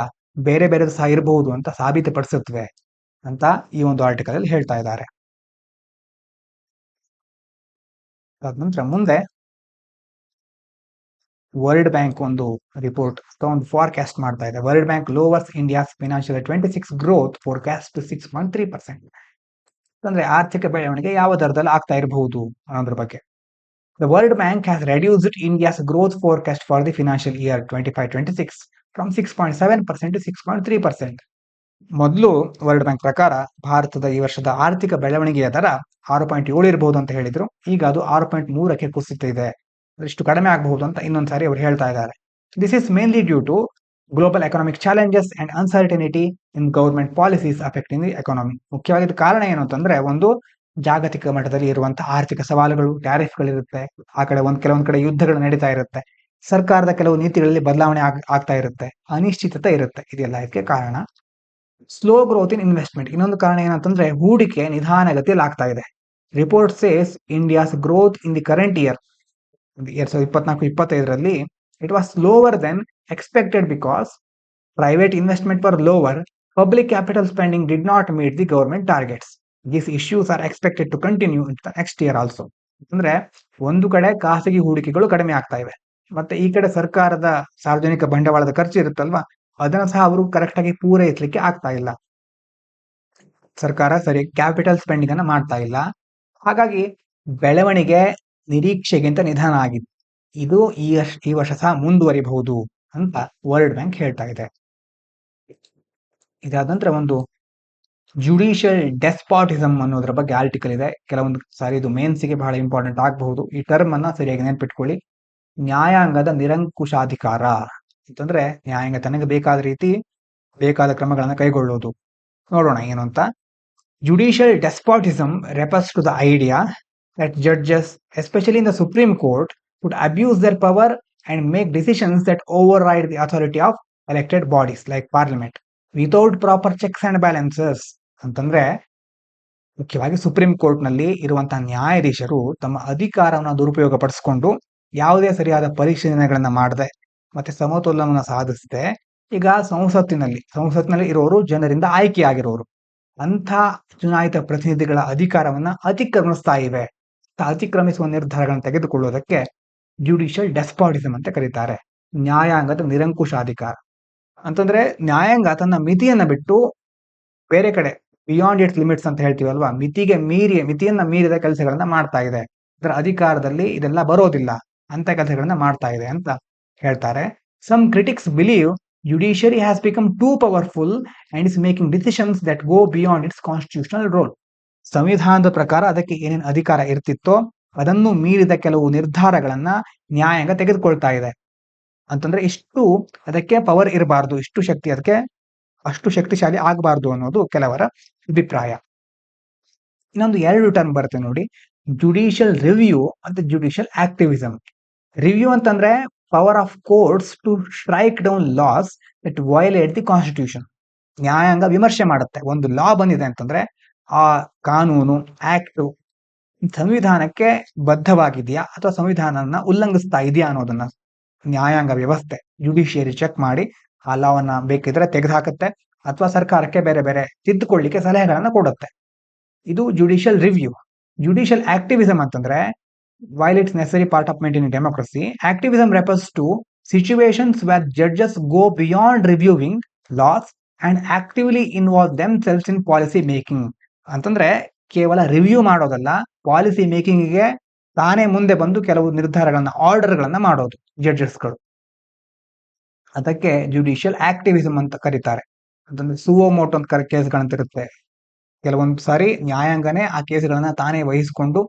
ಬೇರೆ ಬೇರೆ ಸಹ ಇರಬಹುದು ಅಂತ ಸಾಬೀತುಪಡಿಸುತ್ತವೆ ಅಂತ ಈ ಒಂದು ಆರ್ಟಿಕಲ್ ಅಲ್ಲಿ ಹೇಳ್ತಾ ಇದ್ದಾರೆ. ಅದ ನಂತರ ಮುಂದೆ ವರ್ಲ್ಡ್ ಬ್ಯಾಂಕ್ ಒಂದು ರಿಪೋರ್ಟ್ ಒಂದು ಫಾರ್ಕಾಸ್ಟ್ ಮಾಡ್ತಾ ಇದೆ. World Bank lowers India's financial 26 growth forecast to 6.3%. ಅಂದ್ರೆ ಆರ್ಥಿಕ ಬೆಳವಣಿಗೆ ಯಾವ ದರದಲ್ಲಿ ಆಗ್ತಾ ಇರಬಹುದು ಅನ್ನೋದ್ರ ಬಗ್ಗೆ. The world bank has reduced India's growth forecast for the financial year 25-26 from 6.7% to 6.3%. ಮೊದಲು ವರ್ಲ್ಡ್ ಬ್ಯಾಂಕ್ ಪ್ರಕಾರ ಭಾರತದ ಈ ವರ್ಷದ ಆರ್ಥಿಕ ಬೆಳವಣಿಗೆಯ ದರ 6.7 ಇರಬಹುದು ಅಂತ ಹೇಳಿದ್ರು, ಈಗ ಅದು 6.3ಕ್ಕೆ ಕುಸಿತಿದೆ. ಇಷ್ಟು ಕಡಿಮೆ ಆಗಬಹುದು ಅಂತ ಇನ್ನೊಂದ್ಸಾರಿ ಅವರು ಹೇಳ್ತಾ ಇದ್ದಾರೆ. This is mainly due to global economic challenges and uncertainty in government policies affecting the economy. ಮುಖ್ಯವಾಗಿ ಕಾರಣ ಏನು ಅಂತಂದ್ರೆ, ಒಂದು ಜಾಗತಿಕ ಮಟ್ಟದಲ್ಲಿ ಇರುವಂತಹ ಆರ್ಥಿಕ ಸವಾಲುಗಳು, ಟ್ಯಾರಿಫ್ಗಳಿರುತ್ತೆ, ಆ ಕಡೆ ಕೆಲವೊಂದ್ ಕಡೆ ಯುದ್ಧಗಳು ನಡೀತಾ ಇರುತ್ತೆ, ಸರ್ಕಾರದ ಕೆಲವು ನೀತಿಗಳಲ್ಲಿ ಬದಲಾವಣೆ ಆಗ್ತಾ ಇರುತ್ತೆ, ಅನಿಶ್ಚಿತತೆ ಇರುತ್ತೆ, ಇದೆಲ್ಲ ಇದಕ್ಕೆ ಕಾರಣ. ಸ್ಲೋ ಗ್ರೋತ್ ಇನ್ ಇನ್ವೆಸ್ಟ್ಮೆಂಟ್, ಇನ್ನೊಂದು ಕಾರಣ ಏನಂತಂದ್ರೆ ಹೂಡಿಕೆ ನಿಧಾನಗತಿಯಲ್ಲಿ ಆಗ್ತಾ ಇದೆ. Report says India's growth in the current year 2024-25ರಲ್ಲಿ it was lower than expected because private investment were lower, public capital spending did not meet the government targets. These issues are expected to continue in the next year also. ಅಂದ್ರೆ ಒಂದು ಕಡೆ ಖಾಸಗಿ ಹೂಡಿಕೆಗಳು ಕಡಿಮೆ ಆಗ್ತಾ ಇವೆ, ಮತ್ತೆ ಈ ಕಡೆ ಸರ್ಕಾರದ ಸಾರ್ವಜನಿಕ ಬಂಡವಾಳದ ಖರ್ಚು ಇರುತ್ತಲ್ವಾ, ಅದನ್ನ ಸಹ ಅವರು ಕರೆಕ್ಟ್ ಆಗಿ ಪೂರೈಸಲಿಕ್ಕೆ ಆಗ್ತಾ ಇಲ್ಲ. ಸರ್ಕಾರ ಸರಿ ಕ್ಯಾಪಿಟಲ್ ಸ್ಪೆಂಡಿಂಗ್ ಅನ್ನ ಮಾಡ್ತಾ ಇಲ್ಲ. ಹಾಗಾಗಿ ಬೆಳವಣಿಗೆ ನಿರೀಕ್ಷೆಗಿಂತ ನಿಧಾನ ಆಗಿದೆ. ಇದು ಈ ವರ್ಷ ಸಹ ಮುಂದುವರಿಬಹುದು ಅಂತ ವರ್ಲ್ಡ್ ಬ್ಯಾಂಕ್ ಹೇಳ್ತಾ ಇದೆ. ಇದಾದ ನಂತರ ಒಂದು ಜುಡಿಷಿಯಲ್ ಡೆಸ್ಪಾಟಿಸಮ್ ಅನ್ನೋದ್ರ ಬಗ್ಗೆ ಆರ್ಟಿಕಲ್ ಇದೆ. ಕೆಲವೊಂದು ಸಾರಿ ಇದು ಮೇನ್ಸ್ಗೆ ಬಹಳ ಇಂಪಾರ್ಟೆಂಟ್ ಆಗಬಹುದು. ಈ ಟರ್ಮ್ ಅನ್ನ ಸರಿಯಾಗಿ ನೆನ್ಪಿಟ್ಕೊಳ್ಳಿ. ನ್ಯಾಯಾಂಗದ ನಿರಂಕುಶಾಧಿಕಾರ ಅಂತಂದ್ರೆ ನ್ಯಾಯಾಂಗ ತನಗೆ ಬೇಕಾದ ರೀತಿ ಬೇಕಾದ ಕ್ರಮಗಳನ್ನು ಕೈಗೊಳ್ಳುವುದು. ನೋಡೋಣ ಏನು ಅಂತ. Judicial despotism refers to the idea that judges, especially in the Supreme Court, would abuse their power and make decisions that override the authority of elected bodies like parliament without proper checks and balances. ಅಂತಂದ್ರೆ ಮುಖ್ಯವಾಗಿ ಸುಪ್ರೀಂ ಕೋರ್ಟ್ ನಲ್ಲಿ ಇರುವಂತಹ ನ್ಯಾಯಾಧೀಶರು ತಮ್ಮ ಅಧಿಕಾರವನ್ನು ದುರುಪಯೋಗ ಪಡಿಸಿಕೊಂಡು ಯಾವುದೇ ಸರಿಯಾದ ಪರಿಶೀಲನೆಗಳನ್ನ ಮಾಡದೆ ಮತ್ತೆ ಸಮತೋಲನವನ್ನು ಸಾಧಿಸದೆ ಈಗ ಸಂಸತ್ತಿನಲ್ಲಿ ಇರೋರು ಜನರಿಂದ ಆಯ್ಕೆಯಾಗಿರೋರು ಅಂಥ ಚುನಾಯಿತ ಪ್ರತಿನಿಧಿಗಳ ಅಧಿಕಾರವನ್ನ ಅತಿಕ್ರಮಿಸ್ತಾ ಇವೆ. ಅತಿಕ್ರಮಿಸುವ ನಿರ್ಧಾರಗಳನ್ನು ತೆಗೆದುಕೊಳ್ಳುವುದಕ್ಕೆ ಜುಡಿಷಿಯಲ್ ಡೆಸ್ಪಾಟಿಸಮ್ ಅಂತ ಕರೀತಾರೆ. ನ್ಯಾಯಾಂಗದ ನಿರಂಕುಶಾಧಿಕಾರ ಅಂತಂದ್ರೆ ನ್ಯಾಯಾಂಗ ತನ್ನ ಮಿತಿಯನ್ನ ಬಿಟ್ಟು ಬೇರೆ ಕಡೆ ಬಿಯಾಂಡ್ ಇಟ್ಸ್ ಲಿಮಿಟ್ಸ್ ಅಂತ ಹೇಳ್ತೀವಲ್ವಾ, ಮಿತಿಯನ್ನ ಮೀರಿದ ಕೆಲಸಗಳನ್ನ ಮಾಡ್ತಾ ಇದೆ. ಅದರ ಅಧಿಕಾರದಲ್ಲಿ ಇದೆಲ್ಲ ಬರೋದಿಲ್ಲ ಅಂತ ಕೆಲಸಗಳನ್ನ ಮಾಡ್ತಾ ಇದೆ ಅಂತ ಹೇಳ್ತಾರೆ. Some critics believe judiciary has become too powerful and is making decisions that go beyond its constitutional role. ಸಂವಿಧಾನದ ಪ್ರಕಾರ ಅದಕ್ಕೆ ಏನೇನು ಅಧಿಕಾರ ಇರ್ತಿತ್ತೋ ಅದನ್ನು ಮೀರಿದ ಕೆಲವು ನಿರ್ಧಾರಗಳನ್ನ ನ್ಯಾಯಾಂಗ ತೆಗೆದುಕೊಳ್ತಾ ಇದೆ. ಅಂತಂದ್ರೆ ಇಷ್ಟು ಅದಕ್ಕೆ ಪವರ್ ಇರಬಾರ್ದು, ಅಷ್ಟು ಶಕ್ತಿಶಾಲಿ ಆಗಬಾರ್ದು ಅನ್ನೋದು ಕೆಲವರ ಅಭಿಪ್ರಾಯ. ಇನ್ನೊಂದು 2 ಟರ್ಮ್ ಬರುತ್ತೆ ನೋಡಿ, ಜುಡಿಷಿಯಲ್ ರಿವ್ಯೂ ಮತ್ತು ಜುಡಿಷಿಯಲ್ ಆಕ್ಟಿವಿಸಮ್. ರಿವ್ಯೂ ಅಂತಂದ್ರೆ power of courts to strike down laws that violate the constitution. ನ್ಯಾಯಾಂಗ ವಿಮರ್ಶೆ ಮಾಡುತ್ತೆ. ಒಂದು ಲಾ ಬಂದಿದೆ ಅಂತಂದ್ರೆ ಆ ಕಾನೂನು ಆಕ್ಟ್ ಸಂವಿಧಾನಕ್ಕೆ ಬದ್ಧವಾಗಿದೆಯಾ ಅಥವಾ ಸಂವಿಧಾನನ ಉಲ್ಲಂಘಿಸ್ತಾ ಇದೆಯಾ ಅನ್ನೋದನ್ನ ನ್ಯಾಯಾಂಗ ವ್ಯವಸ್ಥೆ ಜುಡಿಷಿಯರಿ ಚೆಕ್ ಮಾಡಿ ಆ ಲಾವನ್ನ ಬೇಕಿದ್ರೆ ತೆಗೆದುಹಾಕುತ್ತೆ ಅಥವಾ ಸರ್ಕಾರಕ್ಕೆ ಬೇರೆ ಬೇರೆ ತಿದ್ದುಕೊಳ್ಳಿಕ್ಕೆ ಸಲಹೆಗಳನ್ನ ಕೊಡುತ್ತೆ. ಇದು ಜುಡಿಷಿಯಲ್ ರಿವ್ಯೂ. ಜುಡಿಷಿಯಲ್ ಆಕ್ಟಿವಿಸಮ್ ಅಂತಂದ್ರೆ while it's necessary part of maintaining democracy, activism refers to situations where judges go beyond reviewing laws and actively involve themselves in policy making. ಅಂತಂದ್ರೆ ಕೇವಲ ರಿವ್ಯೂ ಮಾಡೋದಲ್ಲ, ಪಾಲಿಸಿ ಮೇಕಿಂಗ್ಗೆ ತಾನೇ ಮುಂದೆ ಬಂದು ಕೆಲವು ಆರ್ಡರ್ಗಳನ್ನ ಮಾಡೋದು ಜಡ್ಜಸ್ಗಳು. ಅದಕ್ಕೆ ಜುಡಿಷಿಯಲ್ ಆಕ್ಟಿವಿಸಮ್ ಅಂತ ಕರೀತಾರೆ. ಅಂತಂದ್ರೆ ಸುವೋಮೋಟೋ ಅಂತ ಕೇಸ್ಗಳಂತಿರುತ್ತೆ. ಕೆಲವೊಂದು ಸಾರಿ ನ್ಯಾಯಾಂಗನೇ ಆ ಕೇಸ್ಗಳನ್ನ ತಾನೇ ವಹಿಸಿಕೊಂಡು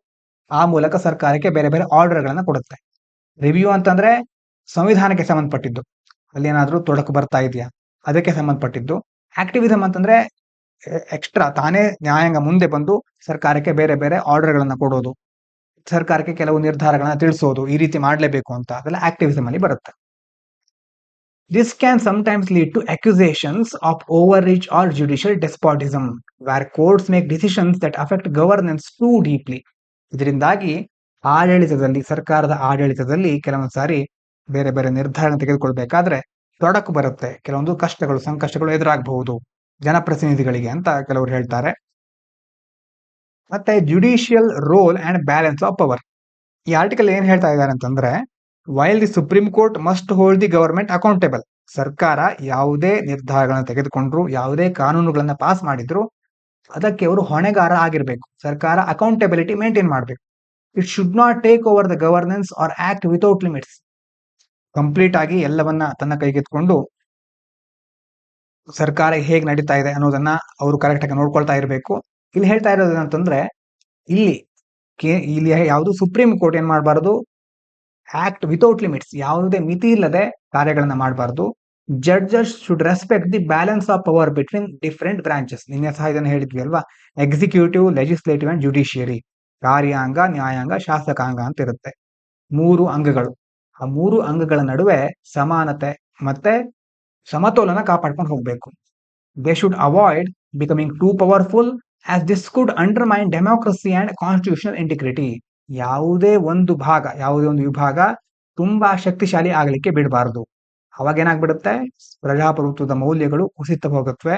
ಆ ಮೂಲಕ ಸರ್ಕಾರಕ್ಕೆ ಬೇರೆ ಬೇರೆ ಆರ್ಡರ್ಗಳನ್ನ ಕೊಡುತ್ತೆ. ರಿವ್ಯೂ ಅಂತಂದ್ರೆ ಸಂವಿಧಾನಕ್ಕೆ ಸಂಬಂಧಪಟ್ಟಿದ್ದು, ಅಲ್ಲಿ ಏನಾದ್ರೂ ತೊಡಕು ಬರ್ತಾ ಇದೆಯಾ ಅದಕ್ಕೆ ಸಂಬಂಧಪಟ್ಟಿದ್ದು. ಆಕ್ಟಿವಿಸಮ್ ಅಂತಂದ್ರೆ ಎಕ್ಸ್ಟ್ರಾ ತಾನೇ ನ್ಯಾಯಾಂಗ ಮುಂದೆ ಬಂದು ಸರ್ಕಾರಕ್ಕೆ ಬೇರೆ ಬೇರೆ ಆರ್ಡರ್ಗಳನ್ನ ಕೊಡೋದು, ಸರ್ಕಾರಕ್ಕೆ ಕೆಲವು ನಿರ್ಧಾರಗಳನ್ನ ತಿಳಿಸೋದು, ಈ ರೀತಿ ಮಾಡ್ಲೇಬೇಕು ಅಂತ, ಅದೆಲ್ಲ ಆಕ್ಟಿವಿಸಮ್ ಅಲ್ಲಿ ಬರುತ್ತೆ. This can sometimes lead to accusations of overreach or judicial despotism, where courts make decisions that affect governance too deeply. ಇದರಿಂದಾಗಿ ಸರ್ಕಾರದ ಆಡಳಿತದಲ್ಲಿ ಕೆಲವೊಂದು ಸಾರಿ ಬೇರೆ ಬೇರೆ ನಿರ್ಧಾರ ತೆಗೆದುಕೊಳ್ಬೇಕಾದ್ರೆ ತೊಡಕು ಬರುತ್ತೆ, ಕೆಲವೊಂದು ಸಂಕಷ್ಟಗಳು ಎದುರಾಗಬಹುದು ಜನಪ್ರತಿನಿಧಿಗಳಿಗೆ ಅಂತ ಕೆಲವರು ಹೇಳ್ತಾರೆ. ಮತ್ತೆ judicial role and balance of power. ಈ ಆರ್ಟಿಕಲ್ ಏನ್ ಹೇಳ್ತಾ ಇದ್ದಾರೆ ಅಂತಂದ್ರೆ, while the supreme court must hold the government accountable. ಸರ್ಕಾರ ಯಾವುದೇ ನಿರ್ಧಾರಗಳನ್ನ ತೆಗೆದುಕೊಂಡ್ರು, ಯಾವುದೇ ಕಾನೂನುಗಳನ್ನ ಪಾಸ್ ಮಾಡಿದ್ರು ಅದಕ್ಕೆ ಅವರು ಹೊಣೆಗಾರ ಆಗಿರ್ಬೇಕು. ಸರ್ಕಾರ ಅಕೌಂಟೆಬಿಲಿಟಿ ಮೇಂಟೈನ್ ಮಾಡಬೇಕು. It should not take over the governance or act without limits. Complete ಆಗಿ ಎಲ್ಲವನ್ನ ತನ್ನ ಕೈಗೆತ್ಕೊಂಡು ಸರ್ಕಾರ ಹೇಗೆ ನಡೀತಾ ಇದೆ ಅನ್ನೋದನ್ನ ಅವರು ಕರೆಕ್ಟ್ ಆಗಿ ನೋಡ್ಕೊಳ್ತಾ ಇರಬೇಕು. ಇಲ್ಲಿ ಹೇಳ್ತಾ ಇರೋದು ಏನಂತಂದ್ರೆ, ಇಲ್ಲಿ ಯಾವುದು ಸುಪ್ರೀಂ ಕೋರ್ಟ್ ಏನ್ ಮಾಡಬಾರದು, ಆಕ್ಟ್ ವಿತೌಟ್ ಲಿಮಿಟ್ಸ್, ಯಾವುದೇ ಮಿತಿ ಇಲ್ಲದೆ ಕಾರ್ಯಗಳನ್ನ ಮಾಡಬಾರದು. Judges should respect the balance of power between different branches. ನಿನ್ನೆ ಸಹ ಇದನ್ನು ಹೇಳಿದ್ವಿ ಅಲ್ವಾ, ಎಕ್ಸಿಕ್ಯೂಟಿವ್, ಲೆಜಿಸ್ಲೇಟಿವ್ ಅಂಡ್ ಜುಡಿಷಿಯರಿ. ಕಾರ್ಯಾಂಗ, ನ್ಯಾಯಾಂಗ, ಶಾಸಕಾಂಗ ಅಂತ ಇರುತ್ತೆ. 3 ಅಂಗಗಳು. ಆ 3 ಅಂಗಗಳ ನಡುವೆ ಸಮಾನತೆ ಮತ್ತೆ ಸಮತೋಲನ ಕಾಪಾಡ್ಕೊಂಡು ಹೋಗ್ಬೇಕು. They should avoid becoming two powerful as this could undermine democracy and constitutional integrity. ಯಾವುದೇ ಒಂದು ವಿಭಾಗ ತುಂಬಾ ಶಕ್ತಿಶಾಲಿ ಆಗಲಿಕ್ಕೆ ಬಿಡಬಾರದು. ಅವಾಗ ಏನಾಗ್ಬಿಡುತ್ತೆ, ಪ್ರಜಾಪ್ರಭುತ್ವದ ಮೌಲ್ಯಗಳು ಕುಸಿತಗೊಳ್ಳುತ್ತವೆ.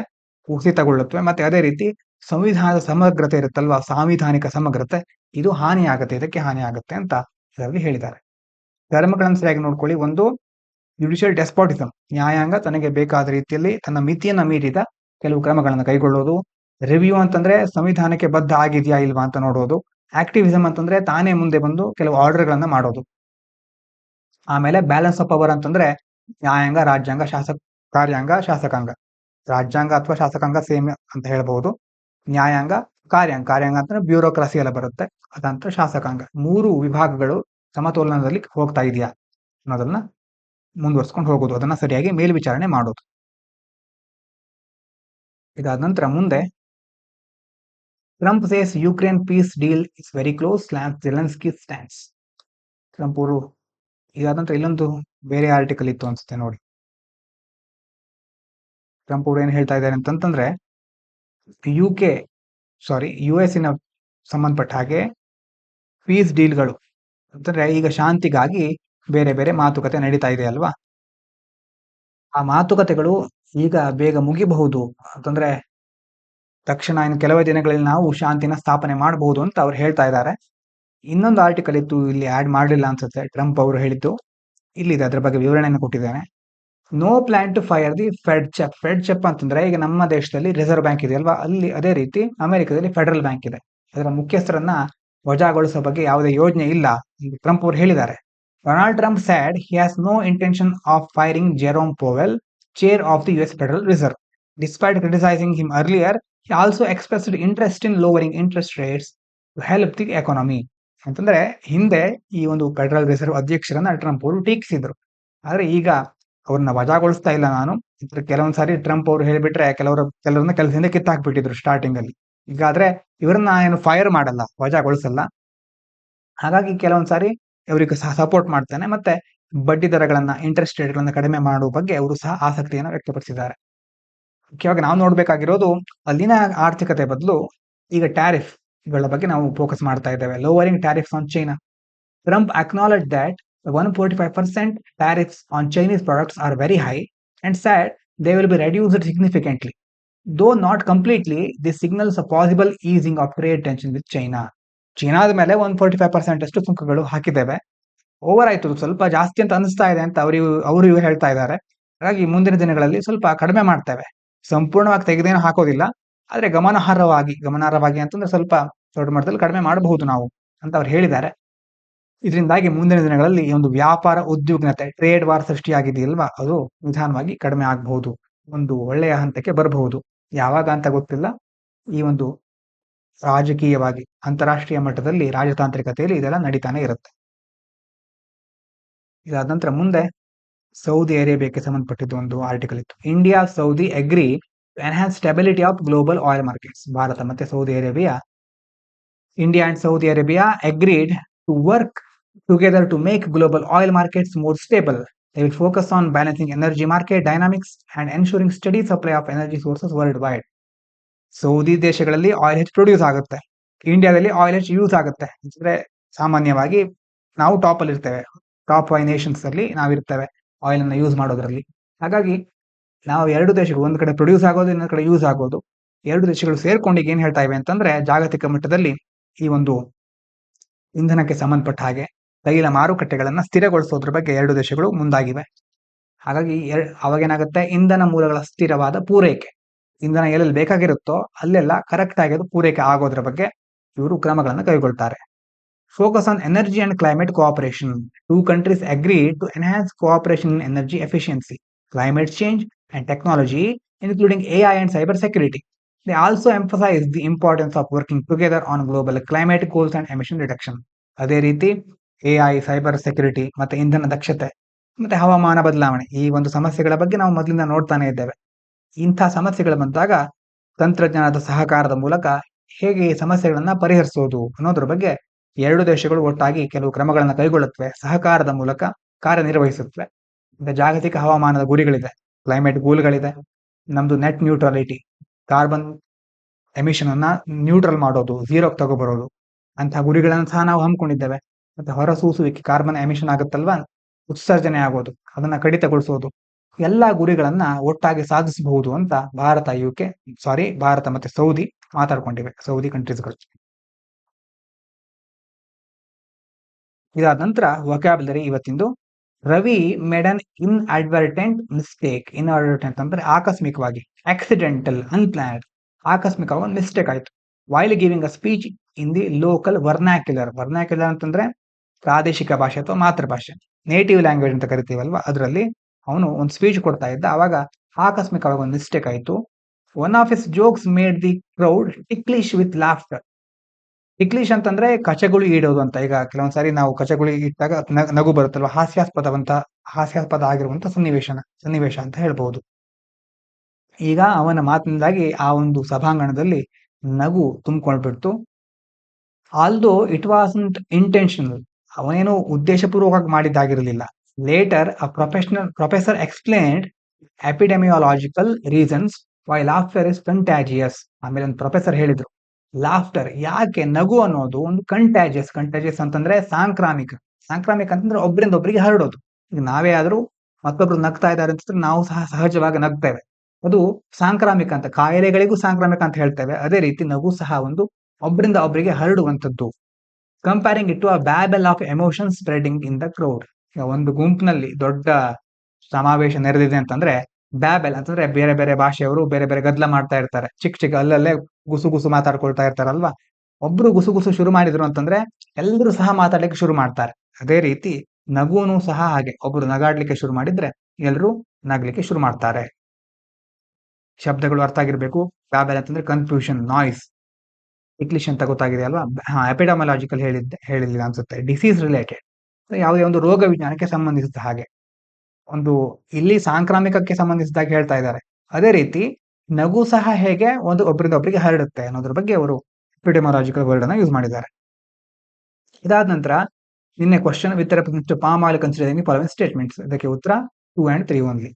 ಮತ್ತೆ ಅದೇ ರೀತಿ ಸಂವಿಧಾನದ ಸಮಗ್ರತೆ ಇರುತ್ತಲ್ವಾ, ಸಾಂವಿಧಾನಿಕ ಸಮಗ್ರತೆ, ಇದು ಹಾನಿ ಆಗುತ್ತೆ, ಇದಕ್ಕೆ ಹಾನಿ ಆಗುತ್ತೆ ಅಂತ ಇದರಲ್ಲಿ ಹೇಳಿದ್ದಾರೆ. ಧರ್ಮಗಳನ್ನು ಸರಿಯಾಗಿ ನೋಡ್ಕೊಳ್ಳಿ. ಒಂದು, ಜುಡಿಷಿಯಲ್ ಡೆಸ್ಪಾಟಿಸಮ್, ನ್ಯಾಯಾಂಗ ತನಗೆ ಬೇಕಾದ ರೀತಿಯಲ್ಲಿ ತನ್ನ ಮಿತಿಯನ್ನ ಮೀರಿದ ಕೆಲವು ಕ್ರಮಗಳನ್ನು ಕೈಗೊಳ್ಳೋದು. ರಿವ್ಯೂ ಅಂತಂದ್ರೆ ಸಂವಿಧಾನಕ್ಕೆ ಬದ್ಧ ಆಗಿದೆಯಾ ಇಲ್ವಾ ಅಂತ ನೋಡೋದು. ಆಕ್ಟಿವಿಸಮ್ ಅಂತಂದ್ರೆ ತಾನೇ ಮುಂದೆ ಬಂದು ಕೆಲವು ಆರ್ಡರ್ಗಳನ್ನ ಮಾಡೋದು. ಆಮೇಲೆ ಬ್ಯಾಲೆನ್ಸ್ ಆಫ್ ಪವರ್ ಅಂತಂದ್ರೆ ನ್ಯಾಯಾಂಗ, ರಾಜ್ಯಾಂಗ, ಕಾರ್ಯಾಂಗ, ಶಾಸಕಾಂಗ. ರಾಜ್ಯಾಂಗ ಅಥವಾ ಶಾಸಕಾಂಗ ಸೇಮ್ ಅಂತ ಹೇಳ್ಬಹುದು. ನ್ಯಾಯಾಂಗ, ಕಾರ್ಯಾಂಗ ಅಂತಂದ್ರೆ ಬ್ಯೂರೋಕ್ರಸಿ ಎಲ್ಲ ಬರುತ್ತೆ, ಅದಂತ ಶಾಸಕಾಂಗ. 3 ವಿಭಾಗಗಳು ಸಮತೋಲನದಲ್ಲಿ ಹೋಗ್ತಾ ಇದೆಯಾ ಅನ್ನೋದನ್ನ ಮುಂದುವರ್ಸ್ಕೊಂಡು ಹೋಗೋದು, ಅದನ್ನ ಸರಿಯಾಗಿ ಮೇಲ್ವಿಚಾರಣೆ ಮಾಡೋದು. ಇದಾದ ನಂತರ ಮುಂದೆ, Trump says Ukraine peace deal is very close, slams Zelensky stands. Trump ಅವರು ಇದಾದ ನಂತರ ಇಲ್ಲೊಂದು ಬೇರೆ ಆರ್ಟಿಕಲ್ ಇತ್ತು ಅನ್ಸುತ್ತೆ ನೋಡಿ. ಟ್ರಂಪ್ ಅವರು ಏನ್ ಹೇಳ್ತಾ ಇದ್ದಾರೆ ಅಂತಂದ್ರೆ, US ಸಂಬಂಧಪಟ್ಟ ಹಾಗೆ ಪೀಸ್ ಡೀಲ್ಗಳು ಅಂತಂದ್ರೆ ಈಗ ಶಾಂತಿಗಾಗಿ ಬೇರೆ ಬೇರೆ ಮಾತುಕತೆ ನಡೀತಾ ಇದೆ ಅಲ್ವಾ, ಆ ಮಾತುಕತೆಗಳು ಈಗ ಬೇಗ ಮುಗಿಬಹುದು ಅಂತಂದ್ರೆ ತಕ್ಷಣ ಇನ್ನು ಕೆಲವೇ ದಿನಗಳಲ್ಲಿ ನಾವು ಶಾಂತಿನ ಸ್ಥಾಪನೆ ಮಾಡಬಹುದು ಅಂತ ಅವ್ರು ಹೇಳ್ತಾ ಇದ್ದಾರೆ. ಇನ್ನೊಂದು ಆರ್ಟಿಕಲ್ ಇತ್ತು, ಇಲ್ಲಿ ಆಡ್ ಮಾಡಲಿಲ್ಲ ಅನ್ಸುತ್ತೆ, ಟ್ರಂಪ್ ಅವರು ಹೇಳಿದ್ದು ಇಲ್ಲಿದೆ, ಅದ್ರ ಬಗ್ಗೆ ವಿವರಣೆಯನ್ನು ಕೊಟ್ಟಿದ್ದೇನೆ. No plan to fire the Fed chief ಅಂತಂದ್ರೆ ಈಗ ನಮ್ಮ ದೇಶದಲ್ಲಿ ರಿಸರ್ವ್ ಬ್ಯಾಂಕ್ ಇದೆ ಅಲ್ವಾ, ಅಲ್ಲಿ ಅದೇ ರೀತಿ ಅಮೆರಿಕದಲ್ಲಿ ಫೆಡರಲ್ ಬ್ಯಾಂಕ್ ಇದೆ, ಅದರ ಮುಖ್ಯಸ್ಥರನ್ನ ವಜಾಗೊಳಿಸುವ ಬಗ್ಗೆ ಯಾವುದೇ ಯೋಜನೆ ಇಲ್ಲ ಎಂದು ಟ್ರಂಪ್ ಅವರು ಹೇಳಿದ್ದಾರೆ. Donald Trump said he has no intention of firing Jerome Powell, chair of the US Federal Reserve. Despite criticizing him earlier, he also expressed interest in lowering interest rates to help the economy. ಅಂತಂದ್ರೆ ಹಿಂದೆ ಈ ಒಂದು ಫೆಡರಲ್ ರಿಸರ್ವ್ ಅಧ್ಯಕ್ಷರನ್ನ ಟ್ರಂಪ್ ಅವರು ಟೀಕಿಸಿದ್ರು, ಆದ್ರೆ ಈಗ ಅವ್ರನ್ನ ವಜಾಗೊಳಿಸ್ತಾ ಇಲ್ಲ ನಾನು. ಕೆಲವೊಂದ್ ಸಾರಿ ಟ್ರಂಪ್ ಅವರು ಹೇಳ್ಬಿಟ್ರೆ ಕೆಲವರನ್ನ ಕೆಲಸದಿಂದ ಕಿತ್ತಾಕ್ಬಿಟ್ಟಿದ್ರು ಸ್ಟಾರ್ಟಿಂಗ್ ಅಲ್ಲಿ. ಈಗಾದ್ರೆ ಇವರನ್ನ ಏನು ಫೈರ್ ಮಾಡಲ್ಲ, ವಜಾಗೊಳಿಸಲ್ಲ. ಹಾಗಾಗಿ ಕೆಲವೊಂದ್ ಸಾರಿ ಇವರಿಗೆ ಸಹ ಸಪೋರ್ಟ್ ಮಾಡ್ತಾನೆ, ಮತ್ತೆ ಬಡ್ಡಿ ದರಗಳನ್ನ, ಇಂಟ್ರೆಸ್ಟ್ ರೇಟ್ಗಳನ್ನ ಕಡಿಮೆ ಮಾಡುವ ಬಗ್ಗೆ ಅವರು ಸಹ ಆಸಕ್ತಿಯನ್ನು ವ್ಯಕ್ತಪಡಿಸಿದ್ದಾರೆ. ಮುಖ್ಯವಾಗಿ ನಾವು ನೋಡ್ಬೇಕಾಗಿರೋದು ಅಲ್ಲಿನ ಆರ್ಥಿಕತೆ ಬದಲು ಈಗ ಟ್ಯಾರಿಫ್ ಗಳ ಬಗ್ಗೆ ನಾವು ಫೋಕಸ್ ಮಾಡ್ತಾ ಇದ್ದೇವೆ. Lowering tariffs on China. Trump acknowledged that the 145% tariffs on Chinese products are very high and said they will be reduced significantly. Though not completely, this signals a possible easing of trade tension with China. ಚೀನಾದ ಮೇಲೆ 145% ಅಷ್ಟು ಸುಂಕಗಳು ಹಾಕಿದ್ದೇವೆ, ಓವರ್ ಆಯ್ತು, ಸ್ವಲ್ಪ ಜಾಸ್ತಿ ಅಂತ ಅನಿಸ್ತಾ ಇದೆ ಅಂತ ಅವರು ಹೇಳ್ತಾ ಇದ್ದಾರೆ. ಹಾಗಾಗಿ ಮುಂದಿನ ದಿನಗಳಲ್ಲಿ ಸ್ವಲ್ಪ ಕಡಿಮೆ ಮಾಡ್ತೇವೆ, ಸಂಪೂರ್ಣವಾಗಿ ತೆಗೆದೇನು ಹಾಕೋದಿಲ್ಲ, ಆದ್ರೆ ಗಮನಾರ್ಹವಾಗಿ ಅಂತಂದ್ರೆ ಸ್ವಲ್ಪ ದೊಡ್ಡ ಮಟ್ಟದಲ್ಲಿ ಕಡಿಮೆ ಮಾಡಬಹುದು ನಾವು ಅಂತ ಅವ್ರು ಹೇಳಿದ್ದಾರೆ. ಇದರಿಂದಾಗಿ ಮುಂದಿನ ದಿನಗಳಲ್ಲಿ ಈ ಒಂದು ವ್ಯಾಪಾರ ಉದ್ವಿಗ್ನತೆ, ಟ್ರೇಡ್ ವಾರ್ ಸೃಷ್ಟಿಯಾಗಿದೆಯಲ್ವಾ, ಅದು ನಿಧಾನವಾಗಿ ಕಡಿಮೆ ಆಗಬಹುದು, ಒಂದು ಒಳ್ಳೆಯ ಹಂತಕ್ಕೆ ಬರಬಹುದು. ಯಾವಾಗ ಅಂತ ಗೊತ್ತಿಲ್ಲ. ಈ ಒಂದು ರಾಜಕೀಯವಾಗಿ ಅಂತಾರಾಷ್ಟ್ರೀಯ ಮಟ್ಟದಲ್ಲಿ ರಾಜತಾಂತ್ರಿಕತೆಯಲ್ಲಿ ಇದೆಲ್ಲ ನಡೀತಾನೆ ಇರುತ್ತೆ. ಇದಾದ ನಂತರ ಮುಂದೆ ಸೌದಿ ಅರೇಬಿಯಾಕ್ಕೆ ಸಂಬಂಧಪಟ್ಟಿದ್ದು ಒಂದು ಆರ್ಟಿಕಲ್ ಇತ್ತು. India Saudi agree to enhance stability of global oil markets. ಭಾರತ ಮತ್ತೆ Saudi Arabia, India and Saudi Arabia agreed to work together to make global oil markets more stable. They will focus on balancing energy market dynamics and ensuring steady supply of energy sources worldwide. Saudi ದೇಶಗಳಲ್ಲಿ ಆಯಿಲ್ ಹೆಚ್ಚು ಪ್ರೊಡ್ಯೂಸ್ ಆಗುತ್ತೆ, ಇಂಡಿಯಾದಲ್ಲಿ ಆಯಿಲ್ ಹೆಚ್ಚು ಯೂಸ್ ಆಗುತ್ತೆ. ಅಂದ್ರೆ ಸಾಮಾನ್ಯವಾಗಿ ನಾವು ಟಾಪ್ ಅಲ್ಲಿ ಇರ್ತೇವೆ, ಟಾಪ್ 5 ನೇಷನ್ಸ್ ಅಲ್ಲಿ ನಾವಿರ್ತೇವೆ ಆಯಿಲ್ ಅನ್ನ ಯೂಸ್ ಮಾಡೋದ್ರಲ್ಲಿ. ಹಾಗಾಗಿ ನಾವು ಎರಡು ದೇಶಗಳು, ಒಂದು ಕಡೆ ಪ್ರೊಡ್ಯೂಸ್ ಆಗೋದು, ಇನ್ನೊಂದು ಕಡೆ ಯೂಸ್ ಆಗೋದು, ಎರಡು ದೇಶಗಳು ಸೇರ್ಕೊಂಡು ಏನ್ ಹೇಳ್ತಾ ಇವೆ ಅಂತಂದ್ರೆ ಜಾಗತಿಕ ಮಟ್ಟದಲ್ಲಿ ಈ ಒಂದು ಇಂಧನಕ್ಕೆ ಸಂಬಂಧಪಟ್ಟ ಹಾಗೆ ತೈಲ ಮಾರುಕಟ್ಟೆಗಳನ್ನ ಸ್ಥಿರಗೊಳಿಸೋದ್ರ ಬಗ್ಗೆ ಎರಡು ದೇಶಗಳು ಮುಂದಾಗಿವೆ. ಹಾಗಾಗಿ ಅವಾಗೇನಾಗುತ್ತೆ, ಇಂಧನ ಮೂಲಗಳ ಸ್ಥಿರವಾದ ಪೂರೈಕೆ, ಇಂಧನ ಎಲ್ಲೆಲ್ಲಿ ಬೇಕಾಗಿರುತ್ತೋ ಅಲ್ಲೆಲ್ಲ ಕರೆಕ್ಟ್ ಆಗಿ ಅದು ಪೂರೈಕೆ ಆಗೋದ್ರ ಬಗ್ಗೆ ಇವರು ಕ್ರಮಗಳನ್ನು ಕೈಗೊಳ್ತಾರೆ. Focus on energy and climate cooperation. 2 countries agreed to enhance cooperation in energy efficiency, climate change and technology, including AI and cyber security. They also emphasized the importance of working together on global climate goals and emission reduction. ಅದೇ ರೀತಿ AI, ಸೈಬರ್ ಸೆಕ್ಯೂರಿಟಿ ಮತ್ತೆ ಇಂಧನ ದಕ್ಷತೆ ಮತ್ತೆ ಹವಾಮಾನ ಬದಲಾವಣೆ, ಈ ಒಂದು ಸಮಸ್ಯೆಗಳ ಬಗ್ಗೆ ನಾವು ಮೊದಲಿಂದ ನೋಡ್ತಾನೆ ಇದ್ದೇವೆ. ಇಂಥ ಸಮಸ್ಯೆಗಳು ಬಂದಾಗ ತಂತ್ರಜ್ಞಾನದ ಸಹಕಾರದ ಮೂಲಕ ಹೇಗೆ ಈ ಸಮಸ್ಯೆಗಳನ್ನ ಪರಿಹರಿಸೋದು ಅನ್ನೋದ್ರ ಬಗ್ಗೆ ಎರಡು ದೇಶಗಳು ಒಟ್ಟಾಗಿ ಕೆಲವು ಕ್ರಮಗಳನ್ನು ಕೈಗೊಳ್ಳುತ್ತವೆ, ಸಹಕಾರದ ಮೂಲಕ ಕಾರ್ಯನಿರ್ವಹಿಸುತ್ತವೆ. ಜಾಗತಿಕ ಹವಾಮಾನದ ಗುರಿಗಳಿದೆ, ಕ್ಲೈಮೇಟ್ ಗೋಲ್ಗಳಿದೆ, ನಮ್ದು ನೆಟ್ ನ್ಯೂಟ್ರಾಲಿಟಿ, ಕಾರ್ಬನ್ ಎಮಿಷನ್ ಅನ್ನ ನ್ಯೂಟ್ರಲ್ ಮಾಡೋದು, ಝೀರೋಗೆ ತಗೊಬರೋದು, ಅಂತಹ ಗುರಿಗಳನ್ನು ಸಹ ನಾವು ಹಮ್ಮಿಕೊಂಡಿದ್ದೇವೆ. ಮತ್ತೆ ಹೊರಸೂಸುವಿಕೆ, ಕಾರ್ಬನ್ ಎಮಿಷನ್ ಆಗುತ್ತಲ್ವಾ, ಉತ್ಸರ್ಜನೆ ಆಗೋದು, ಅದನ್ನ ಕಡಿತಗೊಳಿಸೋದು, ಎಲ್ಲಾ ಗುರಿಗಳನ್ನ ಒಟ್ಟಾಗಿ ಸಾಧಿಸಬಹುದು ಅಂತ ಭಾರತ ಮತ್ತೆ ಸೌದಿ ಮಾತಾಡ್ಕೊಂಡಿವೆ ಸೌದಿ ಕಂಟ್ರೀಸ್ಗಳು. ಇದಾದ ನಂತರ ವೊಕ್ಯಾಬುಲರಿ ಇವತ್ತಿಂದು. Ravi made an inadvertent mistake. Inadvertent ಅಂದ್ರೆ ಆಕಸ್ಮಿಕವಾಗಿ, ಆಕ್ಸಿಡೆಂಟಲ್, ಅನ್ಪ್ಲಾನ್ಡ್, ಆಕಸ್ಮಿಕವಾಗಿ ಒಂದು ಮಿಸ್ಟೇಕ್ ಆಯ್ತು. While giving a speech in the local vernacular. Vernacular ಅಂತಂದ್ರೆ ಪ್ರಾದೇಶಿಕ ಭಾಷೆ ಅಥವಾ ಮಾತೃಭಾಷೆ, ನೇಟಿವ್ ಲ್ಯಾಂಗ್ವೇಜ್ ಅಂತ ಕರಿತೀವಲ್ವಾ, ಅದರಲ್ಲಿ ಅವನು ಒಂದು ಸ್ಪೀಚ್ ಕೊಡ್ತಾ ಇದ್ದ. ಅವಾಗ ಆಕಸ್ಮಿಕವಾಗಿ ಒಂದು ಮಿಸ್ಟೇಕ್ ಆಯ್ತು. One of his jokes made the crowd ticklish with laughter. Ticklish ಅಂತಂದ್ರೆ ಕಚಗುಳಿ ಇಡೋದು ಅಂತ. ಈಗ ಕೆಲವೊಂದ್ಸಾರಿ ನಾವು ಕಚಗುಳಿ ಇಟ್ಟಾಗ ನಗು ಬರುತ್ತಲ್ವ, ಹಾಸ್ಯಾಸ್ಪದ ಆಗಿರುವಂತ ಸನ್ನಿವೇಶ ಅಂತ ಹೇಳ್ಬಹುದು. ಈಗ ಅವನ ಮಾತಿನಿಂದಾಗಿ ಆ ಒಂದು ಸಭಾಂಗಣದಲ್ಲಿ ನಗು ತುಂಬಿಕೊಂಡ್ಬಿಡ್ತು. ಆಲ್ದೋ ಇಟ್ ವಾಸಂಟ್ ಇಂಟೆನ್ಷನಲ್, ಅವನೇನು ಉದ್ದೇಶಪೂರ್ವಕವಾಗಿ ಮಾಡಿದ್ದಾಗಿರಲಿಲ್ಲ. Later a professor explained epidemiological reasons why laughter is contagious. ಆಮೇಲೆ ಒಂದು ಪ್ರೊಫೆಸರ್ ಹೇಳಿದ್ರು, ಲಾಫ್ಟರ್ ಯಾಕೆ, ನಗು ಅನ್ನೋದು ಒಂದು ಕಂಟ್ಯಾಜಿಯಸ್ ಅಂತಂದ್ರೆ ಸಾಂಕ್ರಾಮಿಕ ಅಂತಂದ್ರೆ ಒಬ್ಬರಿಂದ ಒಬ್ಬರಿಗೆ ಹರಡೋದು. ಈಗ ನಾವೇ ಆದ್ರೂ ಮತ್ತೊಬ್ರು ನಗ್ತಾ ಇದ್ದಾರೆ ಅಂತಂದ್ರೆ ನಾವು ಸಹ ಸಹಜವಾಗಿ ನಗ್ತೇವೆ. ಅದು ಸಾಂಕ್ರಾಮಿಕ ಅಂತ, ಕಾಯಿಲೆಗಳಿಗೂ ಸಾಂಕ್ರಾಮಿಕ ಅಂತ ಹೇಳ್ತೇವೆ. ಅದೇ ರೀತಿ ನಗು ಸಹ ಒಂದು ಒಬ್ಬರಿಂದ ಒಬ್ಬರಿಗೆ ಹರಡುವಂಥದ್ದು. Comparing it to a babble of emotion spreading in the crowd. ಈಗ ಒಂದು ಗುಂಪಿನಲ್ಲಿ ದೊಡ್ಡ ಸಮಾವೇಶ ನೆರೆದಿದೆ ಅಂತಂದ್ರೆ ಬ್ಯಾಬೆಲ್ ಅಂತಂದ್ರೆ ಬೇರೆ ಬೇರೆ ಭಾಷೆಯವರು ಬೇರೆ ಬೇರೆ ಗದ್ದಲ ಮಾಡ್ತಾ ಇರ್ತಾರೆ, ಚಿಕ್ಕ ಅಲ್ಲಲ್ಲೇ ಗುಸು ಮಾತಾಡ್ಕೊಳ್ತಾ ಇರ್ತಾರಲ್ವಾ. ಒಬ್ರು ಗುಸು ಶುರು ಮಾಡಿದ್ರು ಅಂತಂದ್ರೆ ಎಲ್ಲರೂ ಸಹ ಮಾತಾಡ್ಲಿಕ್ಕೆ ಶುರು ಮಾಡ್ತಾರೆ. ಅದೇ ರೀತಿ ನಗುನು ಸಹ ಹಾಗೆ, ಒಬ್ರು ನಗಾಡ್ಲಿಕ್ಕೆ ಶುರು ಮಾಡಿದ್ರೆ ಎಲ್ಲರೂ ನಗ್ಲಿಕ್ಕೆ ಶುರು ಮಾಡ್ತಾರೆ. ಶಬ್ದಗಳು ಅರ್ಥ ಆಗಿರ್ಬೇಕು. ಬ್ಯಾಬೆಲ್ ಅಂತಂದ್ರೆ ಕನ್ಫ್ಯೂಷನ್, ನಾಯ್ಸ್. ಇಂಗ್ಲಿಷ್ ಅಂತ ಗೊತ್ತಾಗಿದೆ ಅಲ್ವಾ. ಎಪಿಡೆಮಿಯಾಲಜಿಕಲ್ ಹೇಳಿಲ್ಲ ಅನ್ಸುತ್ತೆ. ಡಿಸೀಸ್ ರಿಲೇಟೆಡ್, ಯಾವುದೇ ಒಂದು ರೋಗ ವಿಜ್ಞಾನಕ್ಕೆ ಸಂಬಂಧಿಸಿದ ಹಾಗೆ. ಒಂದು ಇಲ್ಲಿ ಸಾಂಕ್ರಾಮಿಕಕ್ಕೆ ಸಂಬಂಧಿಸಿದಾಗ ಹೇಳ್ತಾ ಇದ್ದಾರೆ. ಅದೇ ರೀತಿ ನಗು ಸಹ ಹೇಗೆ ಒಂದು ಒಬ್ಬರಿಂದ ಒಬ್ಬರಿಗೆ ಹರಡುತ್ತೆ ಅನ್ನೋದ್ರ ಬಗ್ಗೆ ಅವರು ಎಪಿಡೆಮಿಯಾಲಜಿಕಲ್ ವರ್ಡ್ ಅನ್ನ ಯೂಸ್ ಮಾಡಿದ್ದಾರೆ. ಇದಾದ ನಂತರ ನಿನ್ನೆ question, with reference to palm oil considering following statements. ಇದಕ್ಕೆ ಉತ್ತರ 2 and 3 ಓನ್ಲಿ.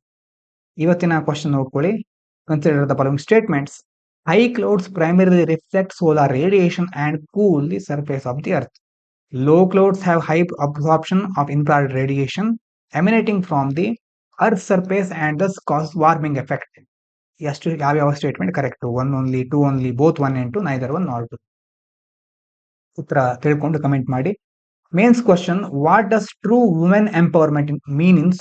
ಇವತ್ತಿನ ಕ್ವಶನ್ ನೋಡ್ಕೊಳ್ಳಿ. Consider the following statements. High clouds primarily reflect solar radiation and cool the surface of the earth. Low clouds have high absorption of infrared radiation emanating from the Earth's surface and thus cause warming effect. ಎಷ್ಟು ಯಾವ್ಯಾವ statement correct? 1 only, 2 only, both 1 and 2, neither 1 nor 2. ಉತ್ತರ ತಿಳ್ಕೊಂಡು ಕಮೆಂಟ್ ಮಾಡಿ. Mains question, what does true women empowerment mean in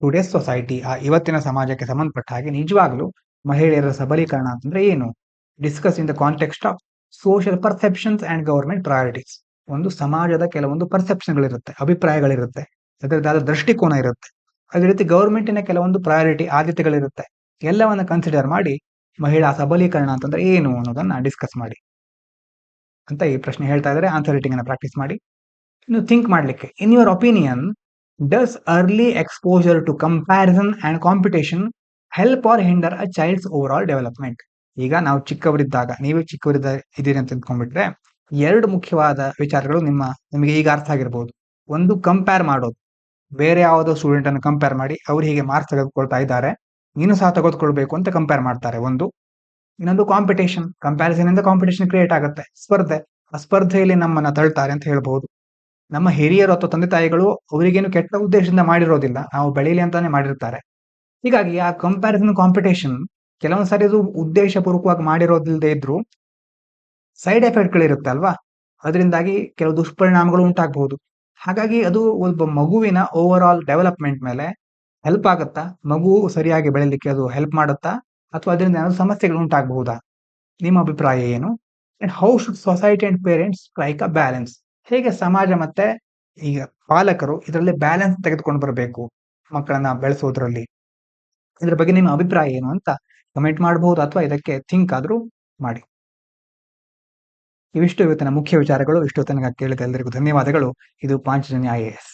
today's society? ಇವತ್ತಿನ ಸಮಾಜಕ್ಕೆ ಸಂಬಂಧಪಟ್ಟ ಹಾಗೆ ನಿಜವಾಗ್ಲೂ ಮಹಿಳೆಯರ ಸಬಲೀಕರಣ ಅಂತಂದ್ರೆ ಏನು? Discuss in the context of social perceptions and government priorities. ಒಂದು ಸಮಾಜದ ಕೆಲವೊಂದು ಪರ್ಸೆಪ್ಷನ್ಗಳಿರುತ್ತೆ, ಅಭಿಪ್ರಾಯಗಳಿರುತ್ತೆ, ಅದರದಾದ ದೃಷ್ಟಿಕೋನ ಇರುತ್ತೆ. ಅದೇ ರೀತಿ ಗವರ್ಮೆಂಟಿನ ಕೆಲವೊಂದು ಪ್ರಯಾರಿಟಿ, ಆದ್ಯತೆಗಳಿರುತ್ತೆ. ಎಲ್ಲವನ್ನ ಕನ್ಸಿಡರ್ ಮಾಡಿ ಮಹಿಳಾ ಸಬಲೀಕರಣ ಅಂತಂದ್ರೆ ಏನು ಅನ್ನೋದನ್ನ ಡಿಸ್ಕಸ್ ಮಾಡಿ ಅಂತ ಈ ಪ್ರಶ್ನೆ ಹೇಳ್ತಾ ಇದ್ದಾರೆ. ಆನ್ಸರ್ ರೈಟಿಂಗ್ ಅನ್ನ ಪ್ರಾಕ್ಟೀಸ್ ಮಾಡಿ. ಇನ್ನು ಥಿಂಕ್ ಮಾಡ್ಲಿಕ್ಕೆ, in your opinion, does early exposure to comparison and competition help or hinder a child's overall development? ಈಗ ನಾವು ಚಿಕ್ಕವರಿದ್ದಾಗ, ನೀವೇ ಇದ್ದೀರಿ ಅಂತ ತಿಳ್ಕೊಂಡ್ಬಿಟ್ರೆ, 2 ಮುಖ್ಯವಾದ ವಿಚಾರಗಳು ನಿಮಗೆ ಈಗ ಅರ್ಥ ಆಗಿರ್ಬೋದು. ಒಂದು, ಕಂಪೇರ್ ಮಾಡೋದು, ಬೇರೆ ಯಾವುದೋ ಸ್ಟೂಡೆಂಟ್ ಅನ್ನು ಕಂಪೇರ್ ಮಾಡಿ ಅವ್ರು ಹೀಗೆ ಮಾರ್ಕ್ಸ್ ತೆಗೆದುಕೊಳ್ತಾ ಇದ್ದಾರೆ, ನೀನು ಸಹ ತೆಗೆದುಕೊಳ್ಬೇಕು ಅಂತ ಕಂಪೇರ್ ಮಾಡ್ತಾರೆ ಒಂದು. ಇನ್ನೊಂದು ಕಾಂಪಿಟೇಷನ್, ಕಂಪ್ಯಾರಿಸನ್ ಇಂದ ಕಾಂಪಿಟೇಷನ್ ಕ್ರಿಯೇಟ್ ಆಗುತ್ತೆ, ಸ್ಪರ್ಧೆ. ಆ ಸ್ಪರ್ಧೆಯಲ್ಲಿ ನಮ್ಮನ್ನ ತಳ್ತಾರೆ ಅಂತ ಹೇಳ್ಬಹುದು. ನಮ್ಮ ಹಿರಿಯರು ಅಥವಾ ತಂದೆ ತಾಯಿಗಳು ಅವರಿಗೇನು ಕೆಟ್ಟ ಉದ್ದೇಶದಿಂದ ಮಾಡಿರೋದಿಲ್ಲ, ನಾವು ಬೆಳೀಲಿ ಅಂತಾನೆ ಮಾಡಿರ್ತಾರೆ. ಹೀಗಾಗಿ ಆ ಕಂಪ್ಯಾರಿಸನ್, ಕಾಂಪಿಟೇಷನ್ ಕೆಲವೊಂದ್ಸಾರಿ ಅದು ಉದ್ದೇಶಪೂರ್ವಕವಾಗಿ ಮಾಡಿರೋದಿಲ್ಲದೆ ಇದ್ರು ಸೈಡ್ ಎಫೆಕ್ಟ್ಗಳಿರುತ್ತೆ ಅಲ್ವಾ, ಅದರಿಂದಾಗಿ ಕೆಲವು ದುಷ್ಪರಿಣಾಮಗಳು ಉಂಟಾಗಬಹುದು. ಹಾಗಾಗಿ ಅದು ಒಬ್ಬ ಮಗುವಿನ ಓವರ್ ಆಲ್ ಡೆವಲಪ್ಮೆಂಟ್ ಮೇಲೆ ಹೆಲ್ಪ್ ಆಗುತ್ತಾ? ಮಗು ಸರಿಯಾಗಿ ಬೆಳೀಲಿಕ್ಕೆ ಅದು ಹೆಲ್ಪ್ ಮಾಡುತ್ತಾ, ಅಥವಾ ಅದರಿಂದ ಏನಾದ್ರು ಸಮಸ್ಯೆಗಳು ಉಂಟಾಗಬಹುದಾ? ನಿಮ್ಮ ಅಭಿಪ್ರಾಯ ಏನು? And how should society and parents strike a balance? ಹೇಗೆ ಸಮಾಜ ಮತ್ತೆ ಈಗ ಪಾಲಕರು ಇದರಲ್ಲಿ ಬ್ಯಾಲೆನ್ಸ್ ತೆಗೆದುಕೊಂಡು ಬರಬೇಕು ಮಕ್ಕಳನ್ನ ಬೆಳೆಸೋದ್ರಲ್ಲಿ? ಇದ್ರ ಬಗ್ಗೆ ನಿಮ್ಮ ಅಭಿಪ್ರಾಯ ಏನು ಅಂತ ಕಮೆಂಟ್ ಮಾಡಬಹುದು, ಅಥವಾ ಇದಕ್ಕೆ ಥಿಂಕ್ ಆದ್ರೂ ಮಾಡಿ. ಇವಿಷ್ಟು ಇವತ್ತಿನ ಮುಖ್ಯ ವಿಚಾರಗಳು. ಇಷ್ಟು ತನಕ ಕೇಳಿದ ಎಲ್ಲರಿಗೂ ಧನ್ಯವಾದಗಳು. ಇದು ಪಾಂಚಜನ್ಯ IAS.